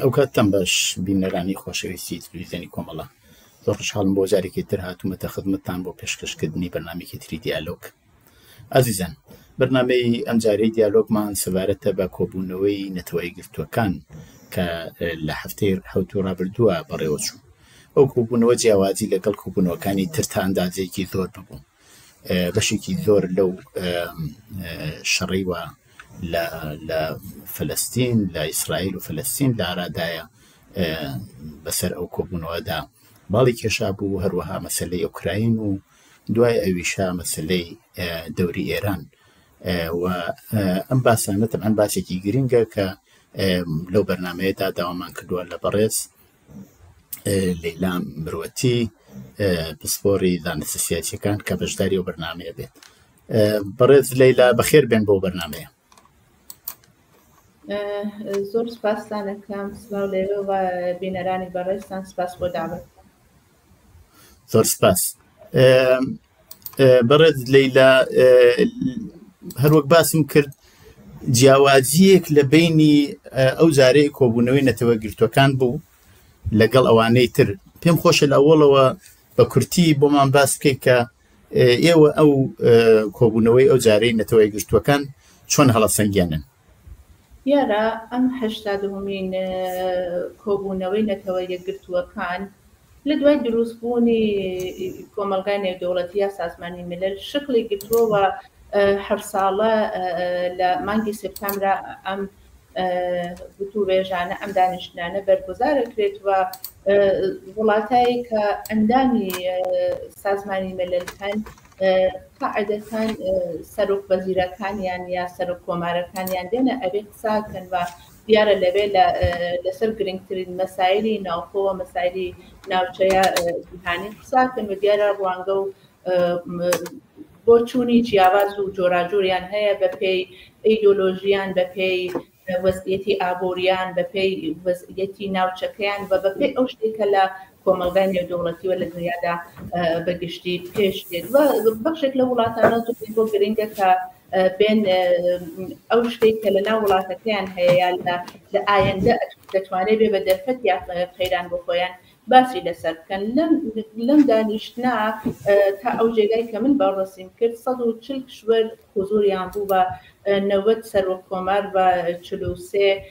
ئەو کاتتان باش بینەرانی خۆشەویستی تلویزیۆنی کۆمەڵە زۆر خوشحاڵم بۆ جارێکی تر هاتوومەتە خزمەتتان بۆ پێشکەشکردنی بەرنامێکی تری دیالۆگ. ئازیزان، بەرنامەی ئەم جارەی دیالۆگمان سەبارەتە بە کۆبوونەوەی نەتەوەی گرتووەکان کە لە هەفتەی ڕابردووە بەڕێوە چوو. ئەو کۆبوونەوە جیاوازی لەگەڵ کۆبوونەوەکانی تر تا ئەندازەیەکی زۆر ببوو. بەشێکی زۆر لەو شەڕی وە لە فەلەستین، لە ئیسرائیل و فەلەستین لە ئارادایە بەسەر ئەو کۆبوونەوەدا باڵی کێشا بوو، هەروەها مەسەلەی ئوکراین و دوای ئەویشا مەسەلەی دەوری ئێران. و ئەم باسانە تەبعاً باسێکی گرینگە کە لەو بەرنامەیەدا داوامان کردووە لە بەڕێز لەیلا مرۆتی، پسپۆری زانستە سیاسیەکان کە بەشداری ئەو بەرنامەیە بێت. بەڕێز لەیلا بەخێر بێن بۆ بەرنامەیە. زۆر سپاستان دەکەم سلااو لێرە و بینەرانی بەڕێزتان، سپاس بۆ داوەت. زۆر سپاس. بەڕێز لەیلا، هەروەک باسم کرد جیاوازیەک لە بینی ئەو جارەی کۆبوونەوەی نەتەوە گرتووەکان بوو لەگەڵ ئەوانەی تر. پێم خۆشە لە ئەوڵەوە بە کورتی بۆمان باس بکەیت کە ئێوە ئەو کۆبوونەوەی ئەو جارەی نەتەوەی گرتووەکان چۆن هەڵەسەنگیانن؟ یارە ئەم ٨٠مین کۆبوونەوەی نەتەوە یەکگرتووەکان لە دوای دروستبوونی کۆمەلگای نێودەوڵەتی یا سازمانی ملل شکلی گرتووە و هەر ساڵە لە مانگی سپتامبرا ئەم وتووێژانە ئەم دانیشتنانە بەرگوزارەکرێت و وڵاتایی کە ئەندامی سازمانی مللەکان قاعدەکان سەرۆک وەزیرەکانیان یا سەرۆک کۆمارەکانیان دێنە ئەبێ قساکەن و دیارە لەبێ لەسەر گرنگترین مەسایلی ناوخۆوە مەسایلی ناوچەیە جیهانی قساکەن و دیارە ڕوانگە و بۆ چوونی جیاواز و جۆراجۆریان هەیە بە پێی ئیدۆلۆژیان، بە پێی وەزعیەتی ئابوووریان، بە پێی وەزعیەتی ناوچەکەیان و بە پێی ئەو شتێکە لە کۆمەلگای نێودەوڵەتیوە لە دنیادا بەگشتی پێش دێت. و بەخشێک لە وڵاتانە زۆر بۆ گرنگە کە بێن ئەو شتێککە لە ناو وڵاتەکەیان هەیە یا لە ئایندە دەتوانێت بێ بە دەرفەت یا خەیران بۆ خۆیان باسی لەسەر بکەن. لەم دانیشتنا تا ئەو جێگای کە من باڕەسیم کرد 140 کشوەر حوزوریان بوو بە 90 سەرۆک کۆمار بە 43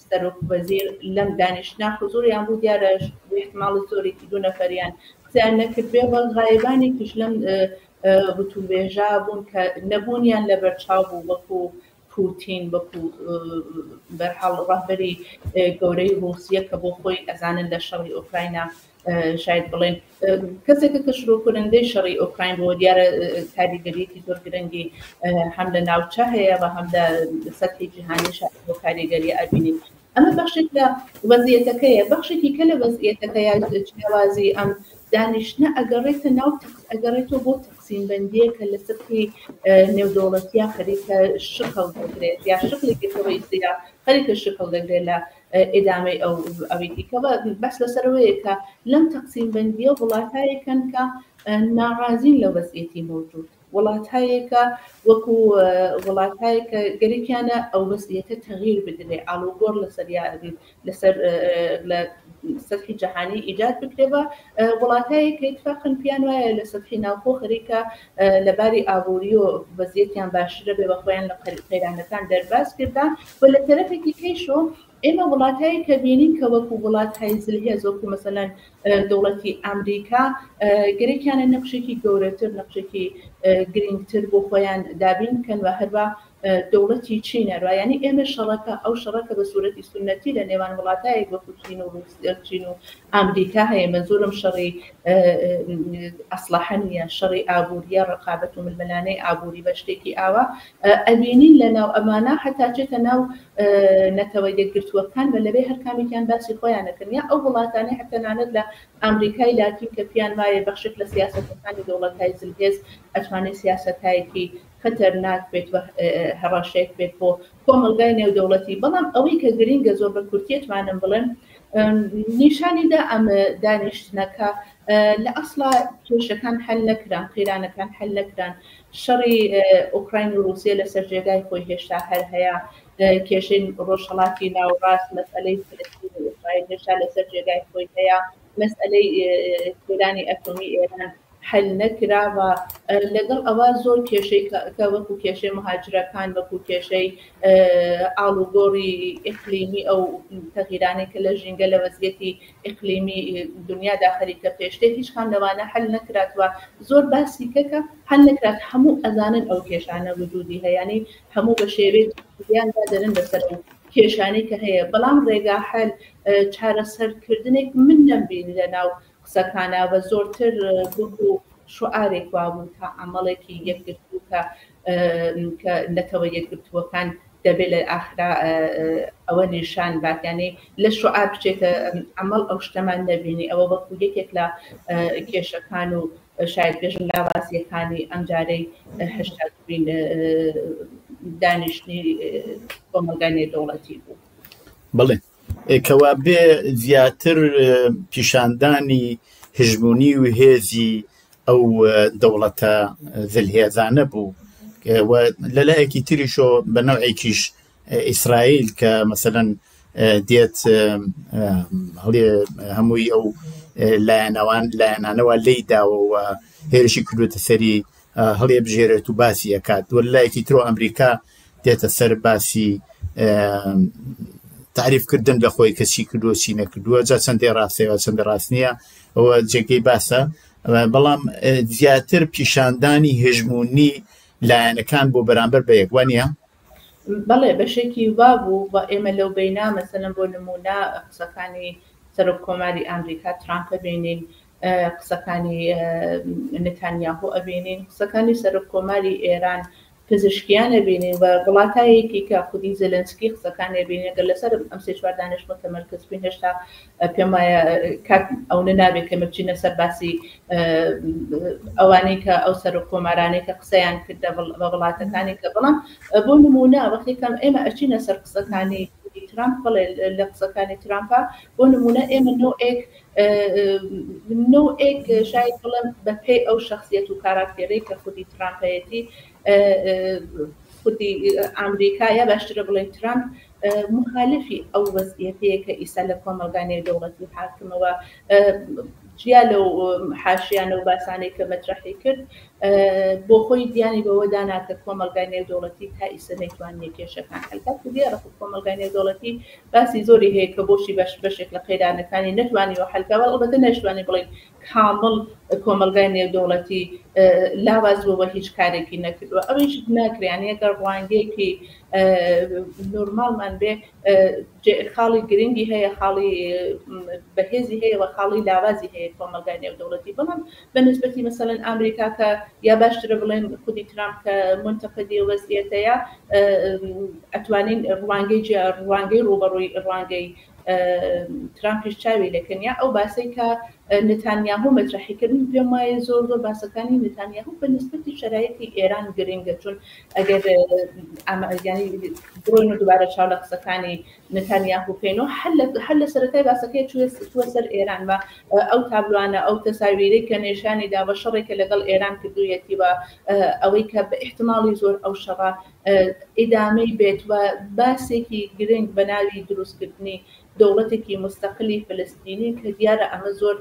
سەرۆک وەزیر لەم دانیشتنا حوزوریان بوو. دیارە احتماڵ زۆرێکی 2 نەفەریان قسەیان نەکردبێ بە غایبانێکیش لەم وتووێژە بوون کە نەبوونیان لە بەرچاو بوو وەکو پوتین، وەکو بەرحاڵ ڕەهبەری گەورەی رووسیە کە بۆ خۆی ئەزانن لە شەڕی ئۆکراینە شاید بڵێن کەسێکە کە شڕۆکردنەوەی شەڕی ئۆکراین بۆ دیارە کاریگەریەکی زۆر گرنگی هەم لە ناوچە هەیە و هەم لە سەرحی جیهانی بۆ کاریگەری ئەبینین. ئەمە بەخشێک لە وەزعیەتەکەیە، بەخشێکی کە لە وەزعیەتەکەیە جیاوازی ئەم دانیشتنە ئەگەڕێتە ناو ئەگەڕێتەوە بۆ تەقسیم بەندیە کە لە سەرحی نێودەوڵەتیە خەریکە شکڵ دەگرێت یا شکلی گرتەوەی زیرا خەریکە شکڵ دەگرێت لە ئێدامەی ئەوەی دیکەوە. بەس لەسەرەوەیە کە لەم تەقسیم بەندیە وڵاتایەکەن کە ناڕازین لە وەزعیەتی موجود، وڵاتایەکە وەکو وڵاتایەکە گەرێکیانە ئەو وەزعیەتە تەغییر بدرێ، ئاڵوگۆڕ لەسەر لە سەرحی جەهانی ئیجاد بکرێەوە. وڵاتایەکە اتفاقاً پیان وایە لە سەرحی ناوخۆ خەریکە لەباری ئابووری و وەزعیەتیان باشترە بێ بە خۆیان لە قەیرانەکان دەرباز کردان. و لە تەرەفێکی کەیشۆ ئێمە وڵاتایی کە بینین کە وەکو وڵاتهای زلهێز وەکو مەسەلەن دەوڵەتی ئەمریکا گەرێکیانە نەقشێکی گەورەتر، نەقشێکی گرنگتر بۆ خۆیان دابین بکەن و هەروە دەوڵەتی چینە ڕایانی ئێمە شەڕەکە ئەو شەڕەکە بە سوورەتی سونەتی لە نێوان وڵاتایەک وەکو چین و ئەمریکا هەیە. مەزۆرم شەڕی ئەسلحە نیە، شەڕی ئابووریە، ڕقابەت و ململانەی ئابووری بە شتێکی ئاوا ئەبینین لە ناو ئەمانە هەتا چێتە ناو نەتەوە یەکگرتووەکان بە لەبێ هەر کامیان باسی خۆیان نەکردن یا ئەو وڵاتانەی حتەنانەت لە ئەمریکای لاتین کە پیان وایە بەخشێک لە سیاسەتەکانی دەوڵەتهای زلهێز ئەتوانێت سیاسەتایەکی خەتەرناک بێت و هەڕەشەیەک بێت بۆ کۆمەلگای نێودەوڵەتی. بەڵام ئەوەی کە گرینگە زۆر بە کورتێتوانم بڵێن نیشانیدا ئەم دانیشتنەکە لە ئەسڵا کێشەکان هەل نەکران، قەیرانەکان هەل نەکران. شەڕی ئوکراین و رووسیا لەسەر جێگای خۆی هێشتا هەر هەیە، کێشەی ڕۆژهەڵاتی ناوەڕاست مەسئلەی فلەستین و ئیسرائیل هێشتا لەسەر جێگای خۆی هەیە مەسئلەی گۆرانی ئەتۆمی ئێران حل نەکراوە لەگەڵ ئەوە زۆر کێشەی کە وەکو کێشەی مهاجرەکان وەکو کێشەی ئاڵوگۆڕی ئیقلیمی ئەو تەغیرانەی کە لە ژینگە لە وەزعیەتی ئیقلیمی دنیادا خەریکە پێشتر هیچ کام لەوانە حل نەکراتوە زۆر باسی کەکە حل نەکرات هەموو ئەزانن ئەو کێشانە وجودی هەیە ینی هەموو بە شێوەی یاندا دەرن لەسەر کێشانەی کە هەیە بەڵام ڕێگا حل چارەسەرکردنێک من نەمبین لەناو قسەکانە بە زۆرتر بوو شعارێک وابوو تا عمەڵێکی یەکگرتوو کە نەتەوە یەکگرتووەکان دەبێت لە ئاخرا ئەوە نیشان باتیانەی لە شعار بچێتە عمەڵ ئەو شتەمان نەبینی ئەوە وەکو یەکێک لە کێشەکان و شاید بێژن لاوازیەکانی ئەم جارەی هەشتابین دانیشتنی کۆمەلگای نێودەوڵەتی بوو. بڵێ کەوا بێ زیاتر پیشاندانی هژمونی و هێزی ئەو دەوڵەتە ذلهێزانە بوو لەلایەکی تریشۆ بە نەوعێکیش ئیسرائیل کە مەسەلەن دێت هەڵێ هەمووی ئەو لایەنانەوە لی داوە هێرشی کردوتە سەری هەڵێ بژێرێت و باسی ئەکات لەلایەکی ترۆ ئەمریکا دێتە سەر باسی تعریفکردن لە خۆی کەسی کردووە چی نەکردووە جا چەندێ ڕاستەوە چەندە ڕاست نییە ئەوە جێگەی باسە بەڵام زیاتر پیشاندانی هژمونی لایەنەکان بۆ بەرامبەر بە یەکوانە بەڵێ بەشێکی وا بوو بە ئێمە لەو بەینا مەسەلەن بۆ نمونە قسەکانی سەرۆک کۆماری ئەمریکا ترامپ بینین قسەکانی نتانیاهو ئەبینین قسەکانی سەرۆک کۆماری ئێران پزیشکیانە بینین و وڵاتایەکی کە خودی زلنسکی قسەکانی بینین گەر لەسەر ئەم سێ چوار دانیشتن متمەرکز بین هێشتا پێم وایە کات ئەو نابێت کە بچینە سەر باسی ئەوانەی کە ئەو سەرۆک کۆمارانەی کە قسەیان کردە بە وڵاتەکانی کە بەڵام بۆ نمونە وەختێکم ئێمە ئەچینە سەر قسەکانی ترامپ بڵێ لە قسەکانی ترامپە بۆ نمونە ئێمە نۆئێک شاید بڵێم بە پێی ئەو شخصیەت و کاراکتێرەی کە خودی ترامپەتی خودی ئەمریکایە باشترە بڵێن ترامپ مخالفی ئەو وەزعیەتەیە کە ئیسا لە کۆمەلگای نێودەوڵەتی حاکمەوە جیا لەو حاشیانە و باسانەی کە مەطرحی کرد بۆ خۆی دیانی بەوە دانا کە کۆمەلگای نێودەوڵەتی تا ئیسا نەیتوانێت کێشەکان حەلکات دیارە کۆمەلگای نێودەوڵەتی باسی زۆری هەیە کە بۆشی بەشێک لە قەیرانەکانی نەتوانیوە حەلکەوە ئەڵبەتە نەیتوانێت بڵێن کامڵ کۆمەلگای نێودەوڵەتی لاواز بووە هیچ کارێکی نەکردووە ئەوەیش ناکریان یەکە ڕوانگەیەکی نورمالمان بێ خاڵی گرنگی هەیە خاڵی بەهێزی هەیە و خاڵی لاوازی هەیە کۆمەلگای نێودەوڵەتی بەڵام بەنسبەتی مەسەلەن ئەمریکا کە یا باشترە بڵێن خودی ترامپ کە منتەقدی وەزعیەتەیە ئەتوانین ڕوانگەی ڕوبەڕووی ڕوانگەی ترامپیش چاوی لەکەنیا ئەو باسی کە نتانیاهو مەطرحیکردن پێم وایە زۆر باسەکانی نتانیاهو بە نسبەتی شرایەتی ئێران گرنگە چون ئەگەر ینی بڕۆین و دووبارە چاو لە قسەکانی نتانیاهو بکەینەوە هەر لە سەرەتای باسەکەی چووە سەر ئێران بە ئەو تابلوانە ئەو تەساویرەی کە نیشانی دا بە شەڕێکە لەگەڵ ئێران کردوویەتی بە ئەوەی کە بە احتماڵی زۆر ئەو شەڕە ئیدامەی بێت و باسێکی گرنگ بە ناوی دروستکردنی دەوڵەتێکی مستەقلی فلستینی کە دیارە ئەمە زۆر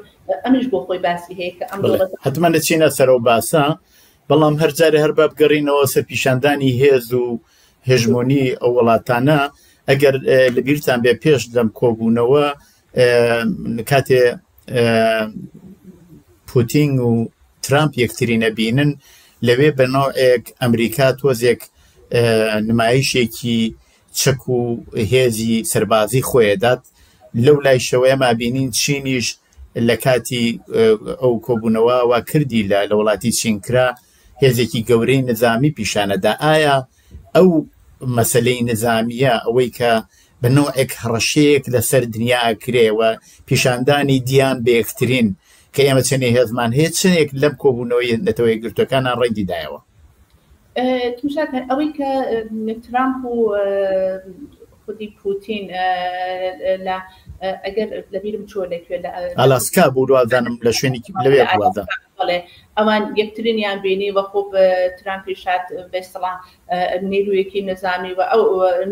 ئەمیش بۆ خۆی باسی هەیە کە ئەم حتمما دەچینە سەرەوە باسە بەڵام هەر جارێ هەر بە بگەڕینەوە سەر پیشاندانی هێز و هێژمۆنی ئەو وڵاتانە ئەگەر لەبیرتان بێ پێش لەم کۆبوونەوە کاتێ پوتین و ترامپ یەکتری نەبینن لەوێ بەناوێک ئەمریکا تۆزێک نمایشێکی چەک و هێزی سەربازی خۆیدات لەو لای شەوەیەما بینین چینیش لە کاتی ئەو کۆبوونەوە وا کردی لە وڵاتی چینکرا هێزێکی گەورەی نظامی پیشانەدا ئایا ئەو مەسەلەی نظامیە ئەوەی کە بە نوعێک هەڕەشەیەک لەسەر دنیا کرێەوە پیشاندانی دیان بەیەکترین کە ئێمە چەنێ هێزمان هەیە چنێک لەم کۆبوونەوەی نەتەوەی گرتوەکانان ڕەنگی دایەوە توشاکە ئەوەی کە ترامپ و خودی پوتین لە ئەگەر لەبیرم چۆ لەکوێ ئالاسکا بوو دوازانم لە شوێنی لەوێ وڵاتە ئەوان یەکترینیان بینی وەخۆ ترامپی شات بەسەڵام نیرویەکی نظامی و ئەو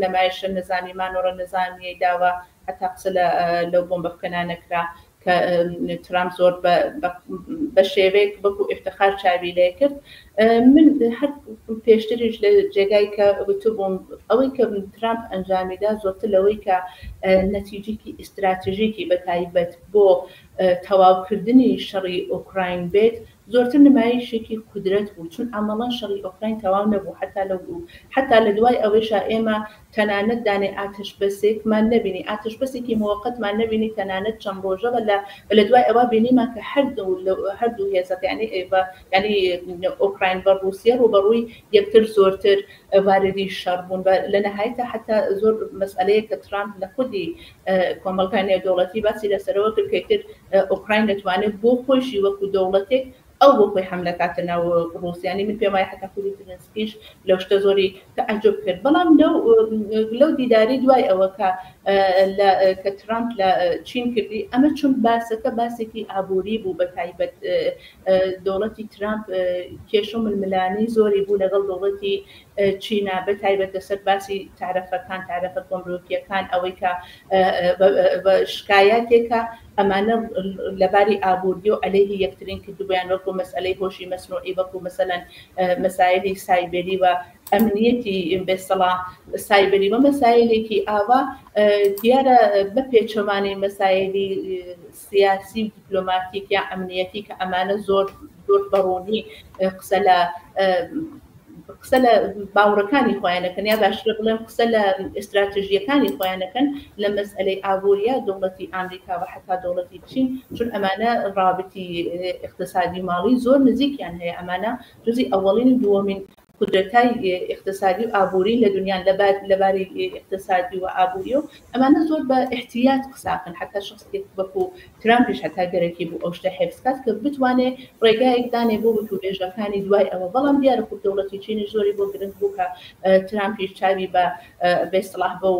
نەمایشە نظامی مانۆڕە نظامیەی داوە حتا قسە لەو بۆمبەفکەنە نەکرا کە ترامپ زۆر بە شێوەیەک بەکو ئفتخار چاوی لێ کرد. من هەر پێشتریش لە جێگای کە وتبووم ئەوەی کە ترامپ ئەنجامیدا زۆرتر لەوەی کە نەتیجێکی ئیستراتیژیکی بەتایبەت بۆ تەواوکردنی شەڕی ئوکراین بێت زۆرتر نمایشێکی قودرەت بوو، چون ئەمەڵەن شەڕی ئوکراین تەواو نەبوو حتا لە دوای ئەوەیشا ئێمە تەنانەت دانێ ئاتش بەسێکمان نەبینی ئاتش بەسێکی موقتمان نەبینی تەنانەت چەند ڕۆژە لە دوای ئەوە بینیمان کە هەردوو هێزەکە ینی ئوکراین بە رووسیا ڕوبەڕووی یەکتر زۆرتر واردی شەڕ بوون لە نەهایەتە حتا زۆر مەسئلەیە کە ترامپ لە خودی کۆمەڵگەی نێودەوڵەتی باسی لەسەرەوە کرد کە ئوکراین دەتوانێت بۆ خۆشی وەکو دەوڵەتێک ئەو بۆ خۆی حملە کاتە ناو ڕووسیانی من پێم وایە حتا خودی زلنسکیش لەو شتە زۆری تەعجب کرد. بەڵام لەو دیداری دوای ئەوە کە ترامپ لە چین کردی ئەمە چون باسەکە باسێکی ئابووری بوو بەتایبەت دەوڵەتی ترامپ کێشە و ململانی زۆری بوو لەگەڵ دەوڵەتی چینە بەتایبەت لەسەر باسی تعرفەکان تعرفە گۆمرۆکیەکان ئەوەی کە بە شکایەتێکە ئەمانە لەباری ئابووری و ئەلەیهی یەکترین کردبیان وەکو مەسئلەی هۆشی مەسنوعی وەکو مەسەلەن مەسایلی سایبەری و ئەمنیەتی بێسەڵا سایبەری و مەسایلێکی ئاوا دیارە بە پێچەوانی مەسایلی سیاسی و دیپلۆماتیک یا ئەمنیەتی کە ئەمانە زۆر بەڕوونی قسە لە باوڕەکانی خۆیانەکەن یا باشترە بڵێم قسە لە ئستراتژیەکانی خۆیانەکەن لە مەسئلەی ئابووریە دەوڵەتی ئامریکا و حتا دەوڵەتی چین چون ئەمانە ڕابطی اقتصادی ماڵی زۆر نزیکیان هەیە ئەمانە جزئی ئەوەڵین دووەمین قدرەتای اقتصادی و ئابووری لە دنیان لەباری اقتصادی و ئابووری و ئەمانە زۆر بە احتیاط قساکەن حتا شخصێک وەکو ترامپیش هەتا گەرەکی بوو ئەو شتە حفظکات کە بتوانێت ڕێگایەک دانێ بۆ وتوبێژەکانی دوای ئەوە. بەڵام دیارە خۆ دەوڵەتی چینی زۆری بۆ گرنگ بوو کە ترامپیش چاوی بەسڵاح بۆ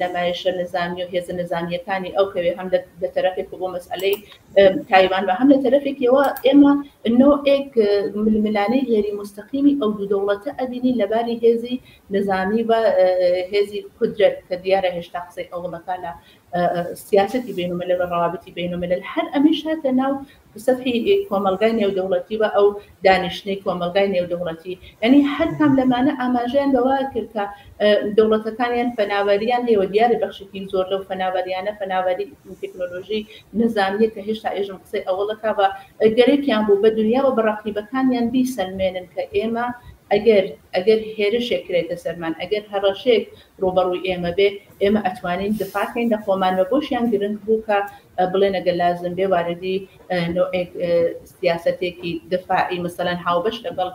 نەمایشە نظامی و هێزە نظامیەکانی ئەو کەوێ هەم لە تەرەفێک بۆ مەسئلەی تایوان و هەم لە تەرەفێکەوە ئێمە نۆعێک ململانەی غێری مستەقیمی ئەو دوو دەوڵەت ئەبینی لەباری هێزی نظامی و هێزی قودرەت کە دیارە هێشتا قسەی ئەوڵەکە لە سیاسەتی بینومەلەل و ڕەوابەتی بینومەلەل هەر ئەمیش هاتە ناو سەفحی کۆمەلگای نێودەوڵەتی و ئەو دانیشتنەی کۆمەلگای نێودەوڵەتی ینی هەر کام لەمانە ئاماژەیان بەوا کرد کە دەوڵەتەکانیان فەناوەریان هەیە دیارە بەخشێکی زۆر لەو فەناوەریانە فەناوەری تەکنۆلۆژی نظامیە کە هێشتا ئێژم قسەی ئەوڵەکە بە گەرەکیان بوو بە دنیا و بە ڕەقیبەکانیان بیسەلمێنن کە ئێمە ئەگەر هێرشێک کرێتە سەرمان ئەگەر هەڕەشێک ڕۆبەڕووی ئێمە بێ ئێمە ئەتوانین دفاعکەین لە خۆمانمە بۆشیان گرنگ بوو کە بڵێن ئەگەر لازم بێ واردی نوعێک سیاسەتێکی دفاعی مەسەلەن هاوبەش لەگەڵ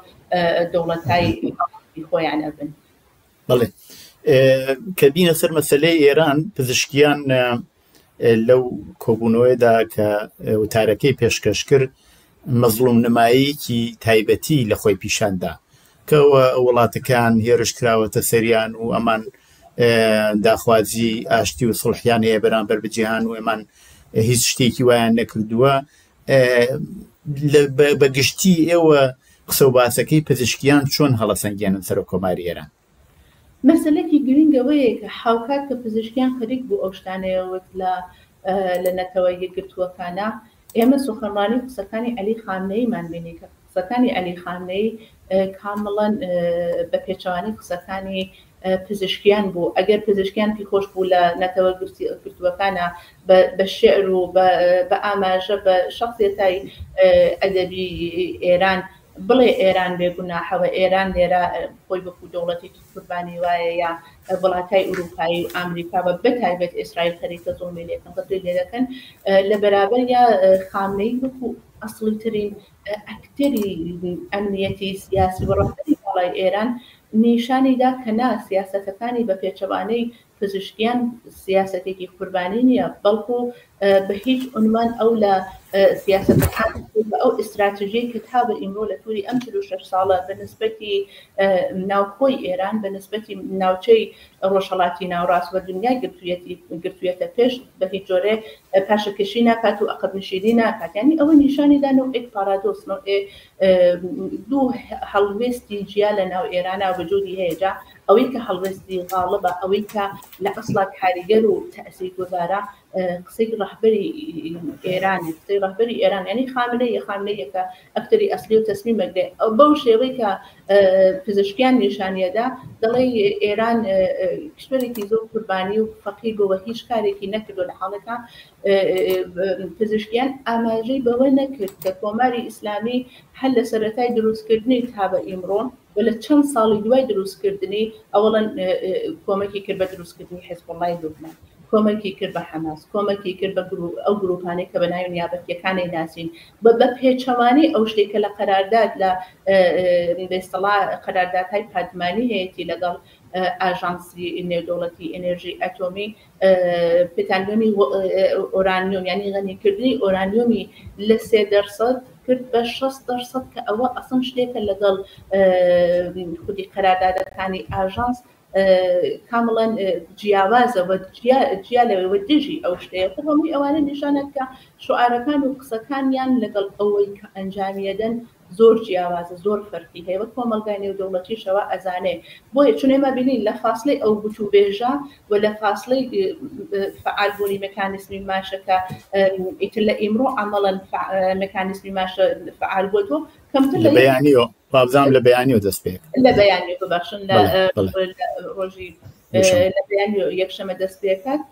دەوڵەتای خۆیان ئەبن. بەڵێ کە بینە سەر مەسەلەی ئێران پزیشکیان لەو کۆبوونەوەیدا کە وتارەکەی پێشکەش کرد مەزڵوم نماییکی تایبەتی لە خۆی پیشاندا کەەوە وڵاتەکان هێرش کراوەتە سەریان و ئەمان داخوازی ئاشتی و سڵحیان هەیە بەرامبەر بەجیهان و ئێمان هیچ شتێکی وایان نەکردووە. بەگشتی ئێوە قسە و باسەکەی پزیشکیان چۆن هەڵەسەنگیانن سەر کۆماری ئێران؟ مەسەلەی گرنگەوەیە کە حاوکات کە پزیشکیان خەریک بوو ئەو شتانەیەوەک لە نەتەوە یەکگرتووەکانە ئێمە سوخەنڕانی قسەکانی عەلی خامنەیمان بینی کە قسەکانی عەلی خامنەی کامڵەن بە پێچەوانی قسەکانی پزیشکیان بوو. ئەگەر پزیشکیان پێخۆش بوو لە نەتەوە گرتووەکانە بە شعر و بە ئاماژە بە شخصیەتای ئەدەبی ئێران بڵێ ئێران بێگوناحەوە ئێران لێرە خۆی بەکو دەوڵەتی قوربانی وایە یا وڵاتای ئوروپایی و ئامریکا بە بەتایبەت ئیسرائیل خەریکە زۆمێلەکەن قەتری لێ دەکەن لە بەرابەر یا خامنەی وەکو ئەسڵیترین ئەکتەری ئەمنیەتی سیاسی و ڕەهبەری وڵای ئێران نیشانیدا کە نا سیاسەتەکانی بە پێچەوانەی پزیشکیان سیاسەتێکی قوربانی نییە بەڵکو بە هیچ عنوان ئەو لە سیاسەتەکان ئەو ئستراتژیەی کە تا بە ئیمرۆ لە تووری ئەم 46 ساڵە بە نسبەتی ناوخۆی ئێران بە نسبەتی ناوچەی ڕۆژهەڵاتی ناوڕاست بە دنیای گرتوویەتە پێش بە هیچ جۆرێ پاشەکەشی ناکات و عەقبنشینی ناکات یعنی ئەوە نیشانیدا نوعێک پارادۆس دوو هەڵوێستی جیا لە ناو ئێرانە وجودی هەیەجا ئەوەی کە هەڵوێستی غاڵبە ئەوەی کە لە ئەسڵا کاریگەر و تەئسیرگوزارە قسەی ڕەهبەری ئێرانی قسەی ڕەهبەری ئێران یعنی خامنەیە کە ئەکتەری ئەسلی و تەسمیم مەگرێ بەو شێوەی کە پزیشکیان نیشانیەدا دەڵێ ئێران کشوەرێکی زۆر قوربانی و فەقیر بووە هیچ کارێکی نەکردو لە حاڵەکە پزیشکیان ئاماژەی بەوە نەکرد کە کۆماری ئیسلامی هەر لە سەرەتای دروستکردنی تا بە ئیمڕۆ و لە چەند ساڵی دوای دروستکردنی ئەوڵەن کۆمەکی کرد بە دروستکردنی حیزبوڵڵای لوبنان کۆمەکی کرد بە حەماس کۆمەکی کرد بە ئەو گروپانەی کە بە ناوی نیابەتیەکانی ناسین بە پێچەوانی ئەو شتێکە لە قەرارداد لە بەیستەڵا قەراردادهای پادمانی هەیەی لەگەڵ ئاژانسی نێودەوڵەتی ئێنێرژی ئەتۆمی پێتانیۆمی ئۆرانیۆم یعنی غەنیکردنی ئۆرانیۆمی لە 3% کرد بە 60% کە ئەوە ئەسڵ شتێکە لەگەڵ خودی قەراردادەکانی ئاژانس کامڵەن جیاوازەوە جیا لەوەوە دژی ئەو شتەیە هەمووی ئەوانە نیشانە کە شوعارەکان و قسەکانیان لەگەڵ ئەوەی کە ئەنجامیەدەن زۆر جیاوازە زۆر فەرقی هەیە وە کۆمەلگای نێودەوڵەتیشەوە ئەزانێ بۆیە چون ئێمە بینین لە فاصلەی ئەو بچووبێژە و لە فاصلەی فعالبوونی مەکانیزمی ماشەکە ئیتر لە ئیمڕۆ عەمەڵەن مەکانیزمی ماشە فعال بووەوە کەمتر لە بەیانیەوە بابزانم لە بەیانیەوە دەست پێ لە بەیانی ببەخشن لە ڕۆژی لە بەیانی یەکشەمە دەست پێکات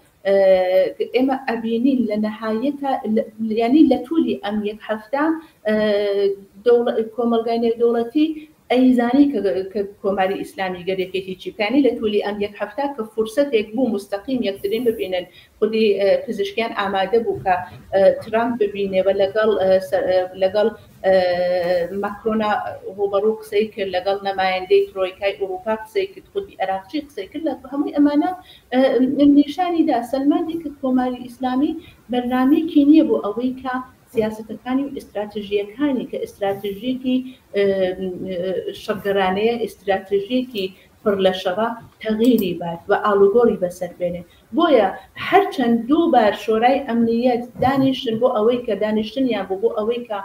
ئێمە ئەبینین لە نەهایەتە ینی لە توولی ئەم یەک هەفتە کۆمەلگای نێودەوڵەتی ئەیزانی کە کۆماری ئیسلامی گەرێکێتی چیپانی لە توولی ئەم یەک هەفتە کە فرسەتێک بوو مستەقیم یەکترین ببینن خودی پزیشکیان ئامادە بوو کە ترامپ ببینێەوە لەگەڵ ماکرۆنا ڕوبەڕوو قسەی کرد لەگەڵ نەمایەندەی ترۆیکای ئوروپا قسەی کرد خودی عێراقچی قسەی کرد لە هەمووی ئەمانە نیشانیدا سەلمانی کە کۆماری ئیسلامی بەرنامەیەکی نییە بۆ ئەوەی کە سیاسەتەکانی و ئستراتژیەکانی کە ئستراتژیەکی شەڕگەرانەیە ئستراتژیەکی پڕ لە شەڕە تەغیری بات و ئاڵوگۆڕی بەسەر بێنێ بۆیە هەرچەند دووبار شۆرای ئەمنیەت دانیشتن بۆ ئەوەی کە دانیشتنیان بۆ ئەوەی کە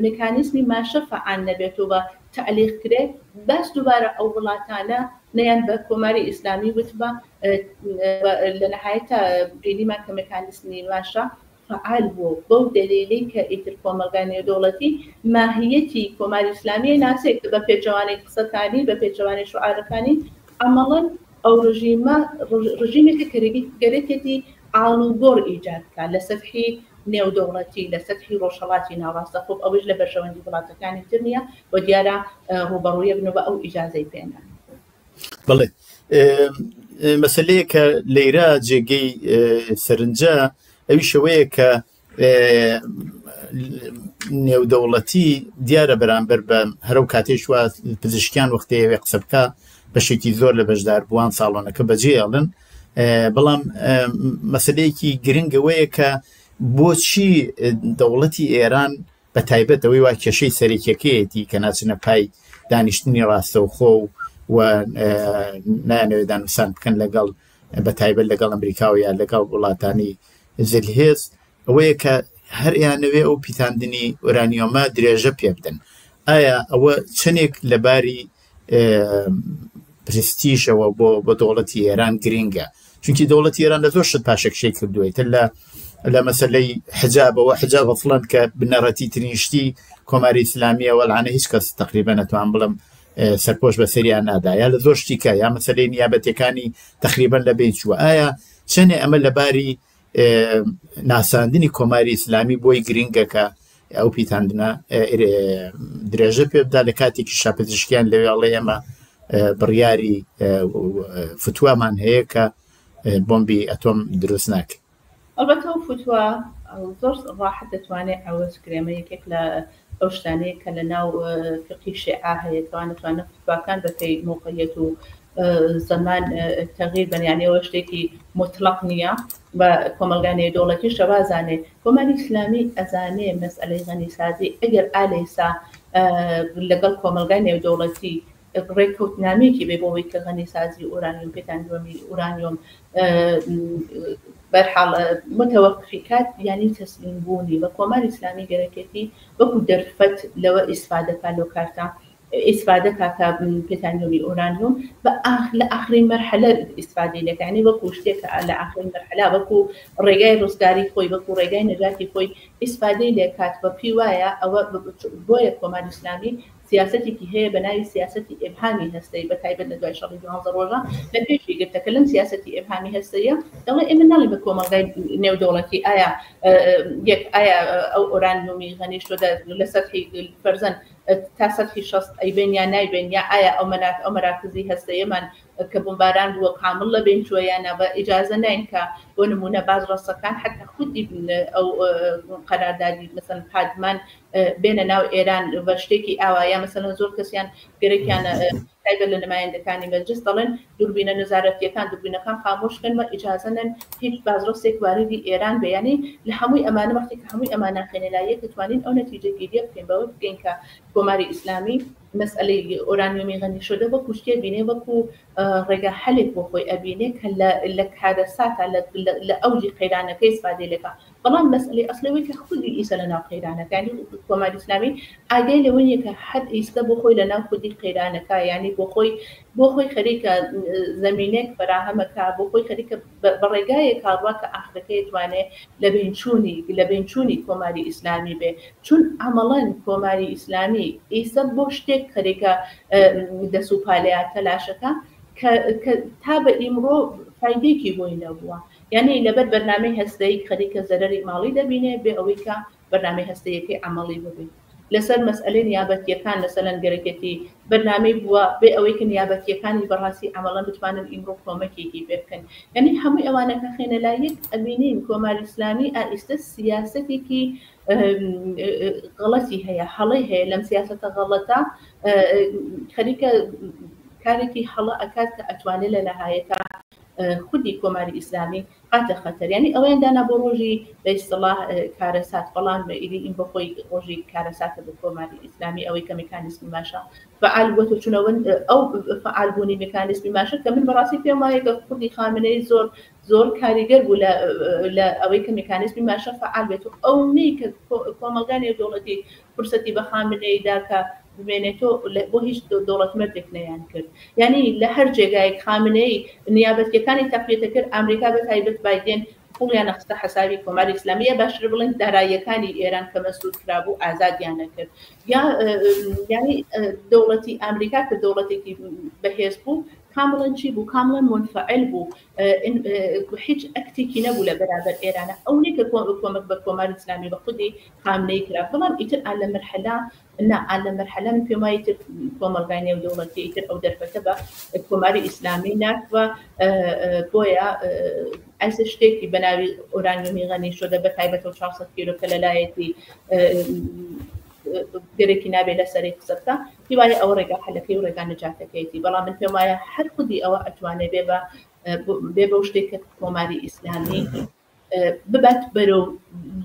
مێکانیزمی ماشە فعال نەبێتەوە تعلیق کرێت بەس دووبارە ئەو وڵاتانە نەیان بە کۆماری ئیسلامی وتبە لە نەهایەتە بینیمان کە مێکانیزمی ماشە فعال بوو بەو دلیلی کە ئیتر کۆمەلگای نێودەوڵەتی ماهیەتی کۆماری ئیسلامی ناسێت بە پێچەوانەی قسەکانی بە پێچەوانەی شوعارەکانی عەمەڵەن ئەو ڕژیمێکە گەرێکێتی ئاڵوگۆڕ ئیجادکە لە سەتحی نێودەوڵەتی لە سەتحی ڕۆژهەڵاتی ناوڕاستە خۆب ئەوەش لە بەرژەوەندی وڵاتەکانی تر نییە بۆ دیارە ڕوبەڕوویە بنەوە ئەو ئیجازەی پێنان بڵێ مەسەلەیە کە لەیرە جێگەی سەرنجە ئەوی شەوەیە کە نێودەوڵەتی دیارە بەرامبەر بە هەرو کاتێش وە پزیشکیان وەختەیەوێ قسە بکە بەشێکی زۆر لە بەشداربووان ساڵۆنەکە بەجێڵن بەڵام مەسەلەیەکی گرنگەوەیە کە بۆچی دەوڵەتی ئێران بە تایبەتەوەی وا کێشەی سەرێکیەکەیەتی کە ناچنە پای دانیشتنی ڕاستەوخۆ و نانەوێت دانووسان بکەن لەگەڵ بە تایبەت لەگەڵ ئەمریکاوە یان لەگەڵ وڵاتانی زلهێز ئەوەیە کە هەریانەوێ ئەو پیتاندنی ئۆرانیۆمە درێژە پێ بدەن ئایا ئەوە چەندێک لەباری پرستیژەوە بۆ دەوڵەتی ئێران گرنگە چونکی دەوڵەتی ئێران لە زۆر شت پاشەکشەی کردووەیتر لە مەسەلەی حجابەوە حجاب فڵەن کە بنەڕەتی ترینشتی کۆماری ئیسلامیە وەڵعانە هیچ کەس تقریبا نەتوان بڵم سەرپۆش بە سەریان نادا یا لە زۆر شتیکە یا مەسەلەی نیابەتەکانی تقریبا لە بێ چووە ئایا چەندێ ئەمە لەباری ناساندنی کۆماری ئیسلامی بۆی گرنگەکە ئەو پیتاندنە درێژە پێ بدا لە کاتێکی شاپزیشکیان لەوێڵێ ئێمە بڕیاری فتووامان هەیە کە بۆمبی ئەتۆم دروست ناکە ئەلبەتە ئەو فتووە زۆر ڕاحەت دەتوانێت ئەوەش کرێمە یەکێک لە ئەو شتانەیە کە لە ناو فقی شیعە هەیە توانێت فتواکان بەپێی موقعیەت و زەمان تەغییر بن یعنی ئەوە شتێکی مطلق نییە بە کۆمەلگانەی دەوڵەتی شەوازانێ کۆماری ئیسلامی ئەزانێ مەسئلەی غەنیسازی ئەگەر ئالێسا لەگەڵ کۆمەلگای نێودەوڵەتی ڕێککەوتنامێکی بێ بۆەوەی کە غەنیسازی ئورانیوم پێتانجۆمی ئورانیوم بەرحاڵ متەوەقفی کات یانی تەسلیم بوونی بە کۆماری ئیسلامی گەرەکەتی وەکو دەرفەت لەوە ئیسفادەکە لەو کارتە ئیسفادەکە کە پێتانجۆمی ئورانیوم لە ئاخرین مەرحلە ئیسفادەی دەکەنی وەکو شتێکە لە ئاخرین مەرحلە وەکو ڕێگای ڕزگاری خۆی وەکو ڕێگای نەجاتی خۆی ئیسفادەی لێ کات بە پێی وایە ئەوە بۆیە کۆماری ئیسلامی سیاسەتێکی هەیە بە ناوی سیاسەتی ئێبهامی هەستەی بە تایبەت لە دوای شەڕی 12 ڕۆژە لە پێشی گرتەکە لەم سیاسەتی ئێبهامی هەستەیە دەڵێ ئێمە ناڵێ بە کۆمەلگای نێودەوڵەتی ئایا ئەو ئورانیومی غەنی شدە لە سەرحی فەرزەن تا سەرحی 60 ئەیبێن یا نایبێن یا ئایا ئەو مەراکزی هەستەیەمان کە بۆمباران بووە کامل لە بین چوە یانە بە ئیجازە ناین کە بۆ نمونە باز ڕستەکان حتا خودی ئەو قەراردادی مەسەن پادمان بێنە ناو ئێران بە شتێکی ئاوایە مەسەن زۆر کەسیان گەرەکیانە تایبەت لە نمایندەکانی مەجلیس دەڵێن دووربینە نەزارەتیەکان دووربینەکان خامۆشکن و ئیجازە نەن هیچ بازڕستێک واردی ئێران بەیانی لە هەمووی ئەمانە وەختی کە هەمووی ئەمانە خێنەلایە دەتوانین ئەو نەتیجەی لێ بکەین بەوە بگەین کە کۆماری ئیسلامی مەسئلەی ئورانیومی غەنی شدە وەکو شتێ بینێ وەکو ڕێگا حەلێک بۆ خۆی ئەبینێ کە لە کارەساتە لە ئەوجی قەیرانەکەی ئیسفادەی لەکە بەڵام مەسئلەی ئەسڵەوەی کە خودی ئیسە لە ناو قەیرانەکانی کۆماری ئیسلامی ئاگای لەوەیە کە حەد ئیستا بۆ خۆی لە ناو خودی قەیرانەکە یعنی بۆ خۆی خەریکە زەمینێک فراهەمەکە بۆ خۆی خەریکە بە ڕێگایەک هاڕوا کە ئاخرەکەی توانێت لە بینچوونی کۆماری ئیسلامی بێ چون ئەمەڵەن کۆماری ئیسلامی ئیسە بۆ شتێک خەریکە دەسوپالەیە تەلاشەکە کە تا بە ئیمڕۆ فایدێکی بۆی نەبووە یعنی لەبەر بەرنامەی هەستەیی خەریکە زەرەری ماڵی دەبینێ بێ ئەوەی کە بەرنامەی هەستەیەکەی عەمەڵی ببێت لەسەر مەسئلەی نیابەتیەکان لەسەر گەرەکەتی بەرنامەی بووە بێ ئەوەی کە نیابەتیەکانی بەڕاستی عەمەڵەن بتوانن ئیمڕۆ کۆمەکێکی پێ بکەن یعنی هەمووی ئەوانەکە خێنەلایەک ئەبینین کۆماری ئیسلامی ئائیستە سیاسەتێکی غەڵەتی هەیە هەڵەی هەیە لەم سیاسەتە غەڵەتە خەریکە کارێکی هەڵە ئەکات کە ئەتوانێت لە نەهایەتە خودی کۆماری ئیسلامی قاتە خەتەر یعنی ئەوەیان دانا بۆ ڕۆژی بە ئیستیڵاح کارەسات بەڵام ئین بەخۆی ڕۆژی کارەساتە بە کۆماری ئیسلامی ئەوەی کە میکانیزمی ماشە فعال بۆتە چونەوە ئەو فعالبوونی میکانیزمی ماشە کە من بەڕاستی پێم وایە کە خودی خامنەی زۆر کاریگەر بوو لە ئەوەی کە میکانیزمی ماشە فعال بێت و ئەو نەی کە کۆمەلگانی دەوڵەتی فرسەتی بە خامنەیدا کە بمێنێتەوە بۆ هیچ دەوڵەتمەردێک نەیان کرد یعنی لە هەر جێگایەک خامنەی نیابەتیەکانی تەقویەتە کرد ئەمریکا بە تایبەت بایدێن پوڵیان نەخستە حەسابی کۆماری ئیسلامیە باشتر بڵێن داراییەکانی ئێران کە مەسعود کرابوو ئازادیان نەکرد یعنی دەوڵەتی ئەمریکا کە دەوڵەتێکی بەهێز بوو کامڵەن چی بوو کامڵەن منفعل بوو هیچ ئەکتێکی نەبوو لە بەرابەر ئێرانە ئەو نێ کە کۆمەک بە کۆماری ئیسلامی بە خودی خامنەی کرا بەڵام ئیتر ئا لە مەرحەلە لە مەرحەلە من پێم وایە تر کۆمەلگای نێودەوڵەتی ئیتر ئەو دەرفەتە بە کۆماری ئیسلامی ناکوە بۆیە ئەس شتێکی بەناوی ئورانیومی غەنی شدە بە تایبەت و 400 کیلۆکە لەلایەتی گەرێکی نابێت لەسەری قسە بکە پێی وایە ئەوە ڕێگا حەلەکەی و ڕێگا نەجاتەکەیەتی بەڵام من پێم وایە هەر خودی ئەوە ئەتوانێت بێ بەو شتێک کە کۆماری ئیسلامی ببات بەرەو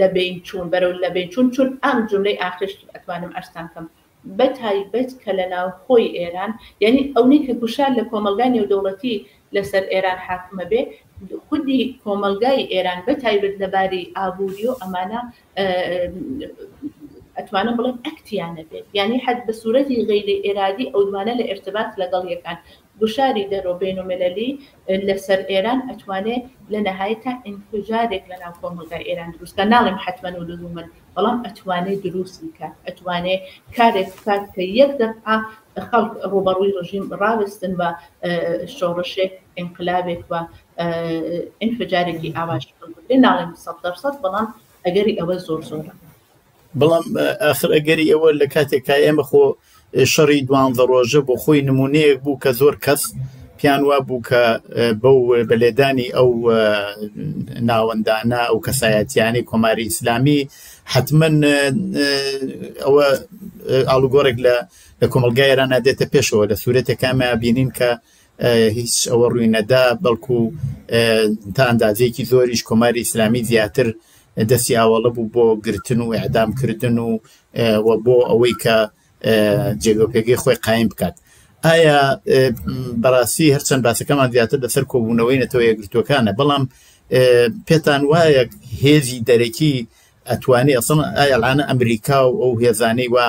لە بین چوون چون ئەم جملەی ئاخرش ئەتوانم ئەرسان کەم بە تایبەت کە لە ناو خۆی ئێران یعنی ئەوەی کە گوشار لە کۆمەلگای نێودەوڵەتی لەسەر ئێران حاکمە بێ خودی کۆمەلگای ئێران بە تایبەت لەباری ئابووری و ئەمانە ئەتوانم بڵێم ئەکتیانە بێت یعنی حد بە سوورەتی غەیری ئێرادی ئەو دوانە لە ارتباط لەگەڵ یەکان گوشاری دەرۆ بینومەلەلی لەسەر ئێران ئەتوانێت لە نەهایەتە ئینفجارێک لە ناو کۆمەلگای ئێران دروستکە ناڵێم حتمەن و لزومن بەڵام ئەتوانێت دروست بکات ئەتوانێت کارێک بکات کە یەک دەفعە خەڵک ڕوبەڕووی ڕژیم ڕاوستن بە شۆڕشێک ئینقلابێک و ئینفجارێکی ئاواش ناڵێم 100% بەڵام ئەگەری ئەوە زۆر زۆرە بەڵام ئاخر ئەگەری ئەوە لە کاتێکا ئێمە خۆ شەڕی 12 ڕۆژە بۆ خۆی نمونەیەک بوو کە زۆر کەس پیان وا بوو کە بەو بەلێدانی ئەو ناوەندانە ئەو کەسایەتیانی کۆماری ئیسلامی حتمەن ئەوە ئاڵوگۆڕێک لە کۆمەلگای ئێران دێتە پێشەوە لە سوورەتێکامیان بینین کە هیچ ئەوە ڕووی نەدا بەڵکو تا ئەندازێکی زۆریش کۆماری ئیسلامی زیاتر دەستی ئاوەڵە بوو بۆ گرتن و ئەعدامکردن و بۆ ئەوەی کە جێگەپێگەی خۆی قایم بکات. ئایا بەڕاستی هەرچەند باسەکەمان زیاتر لەسەر کۆبوونەوەی نەتەوە یەکگرتوەکانە، بەڵام پێتان وایە هێزی دەرەکی ئەتوانێت ئەسڵ ئایا العانە ئەمریکا و ئەو هێزانەی وە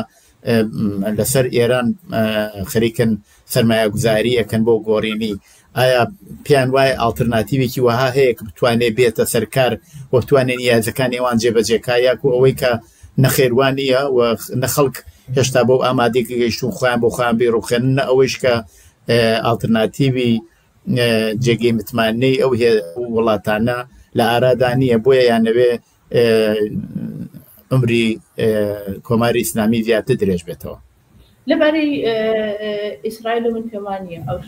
لەسەر ئێران خەریکن سەرمایە گوزاری ئەکەن بۆ گۆڕینی، ئایا پێیان وایە ئالتەرناتیڤێکی وەها هەیە کە بتوانێت بێتە سەرکار و بتوانێت نیازەکانی ئێوان جێبەجێکا یاکو ئەوەی کە نەخێوانیە و نەخەڵک هێشتا بۆ ئامادەیەکی گەیشتون خۆیان بۆ خۆیان بێڕوخێنە ئەوەیش کە ئالتەرناتیڤی جێگەی متمانەی ئەو وڵاتانە لە ئارادانیە بۆیە یانەوێ عمری کۆماری ئیسلامی زیاتر درێژ بێتەوە. لەبارەی ئیسرائیل من پێوانیە ئەو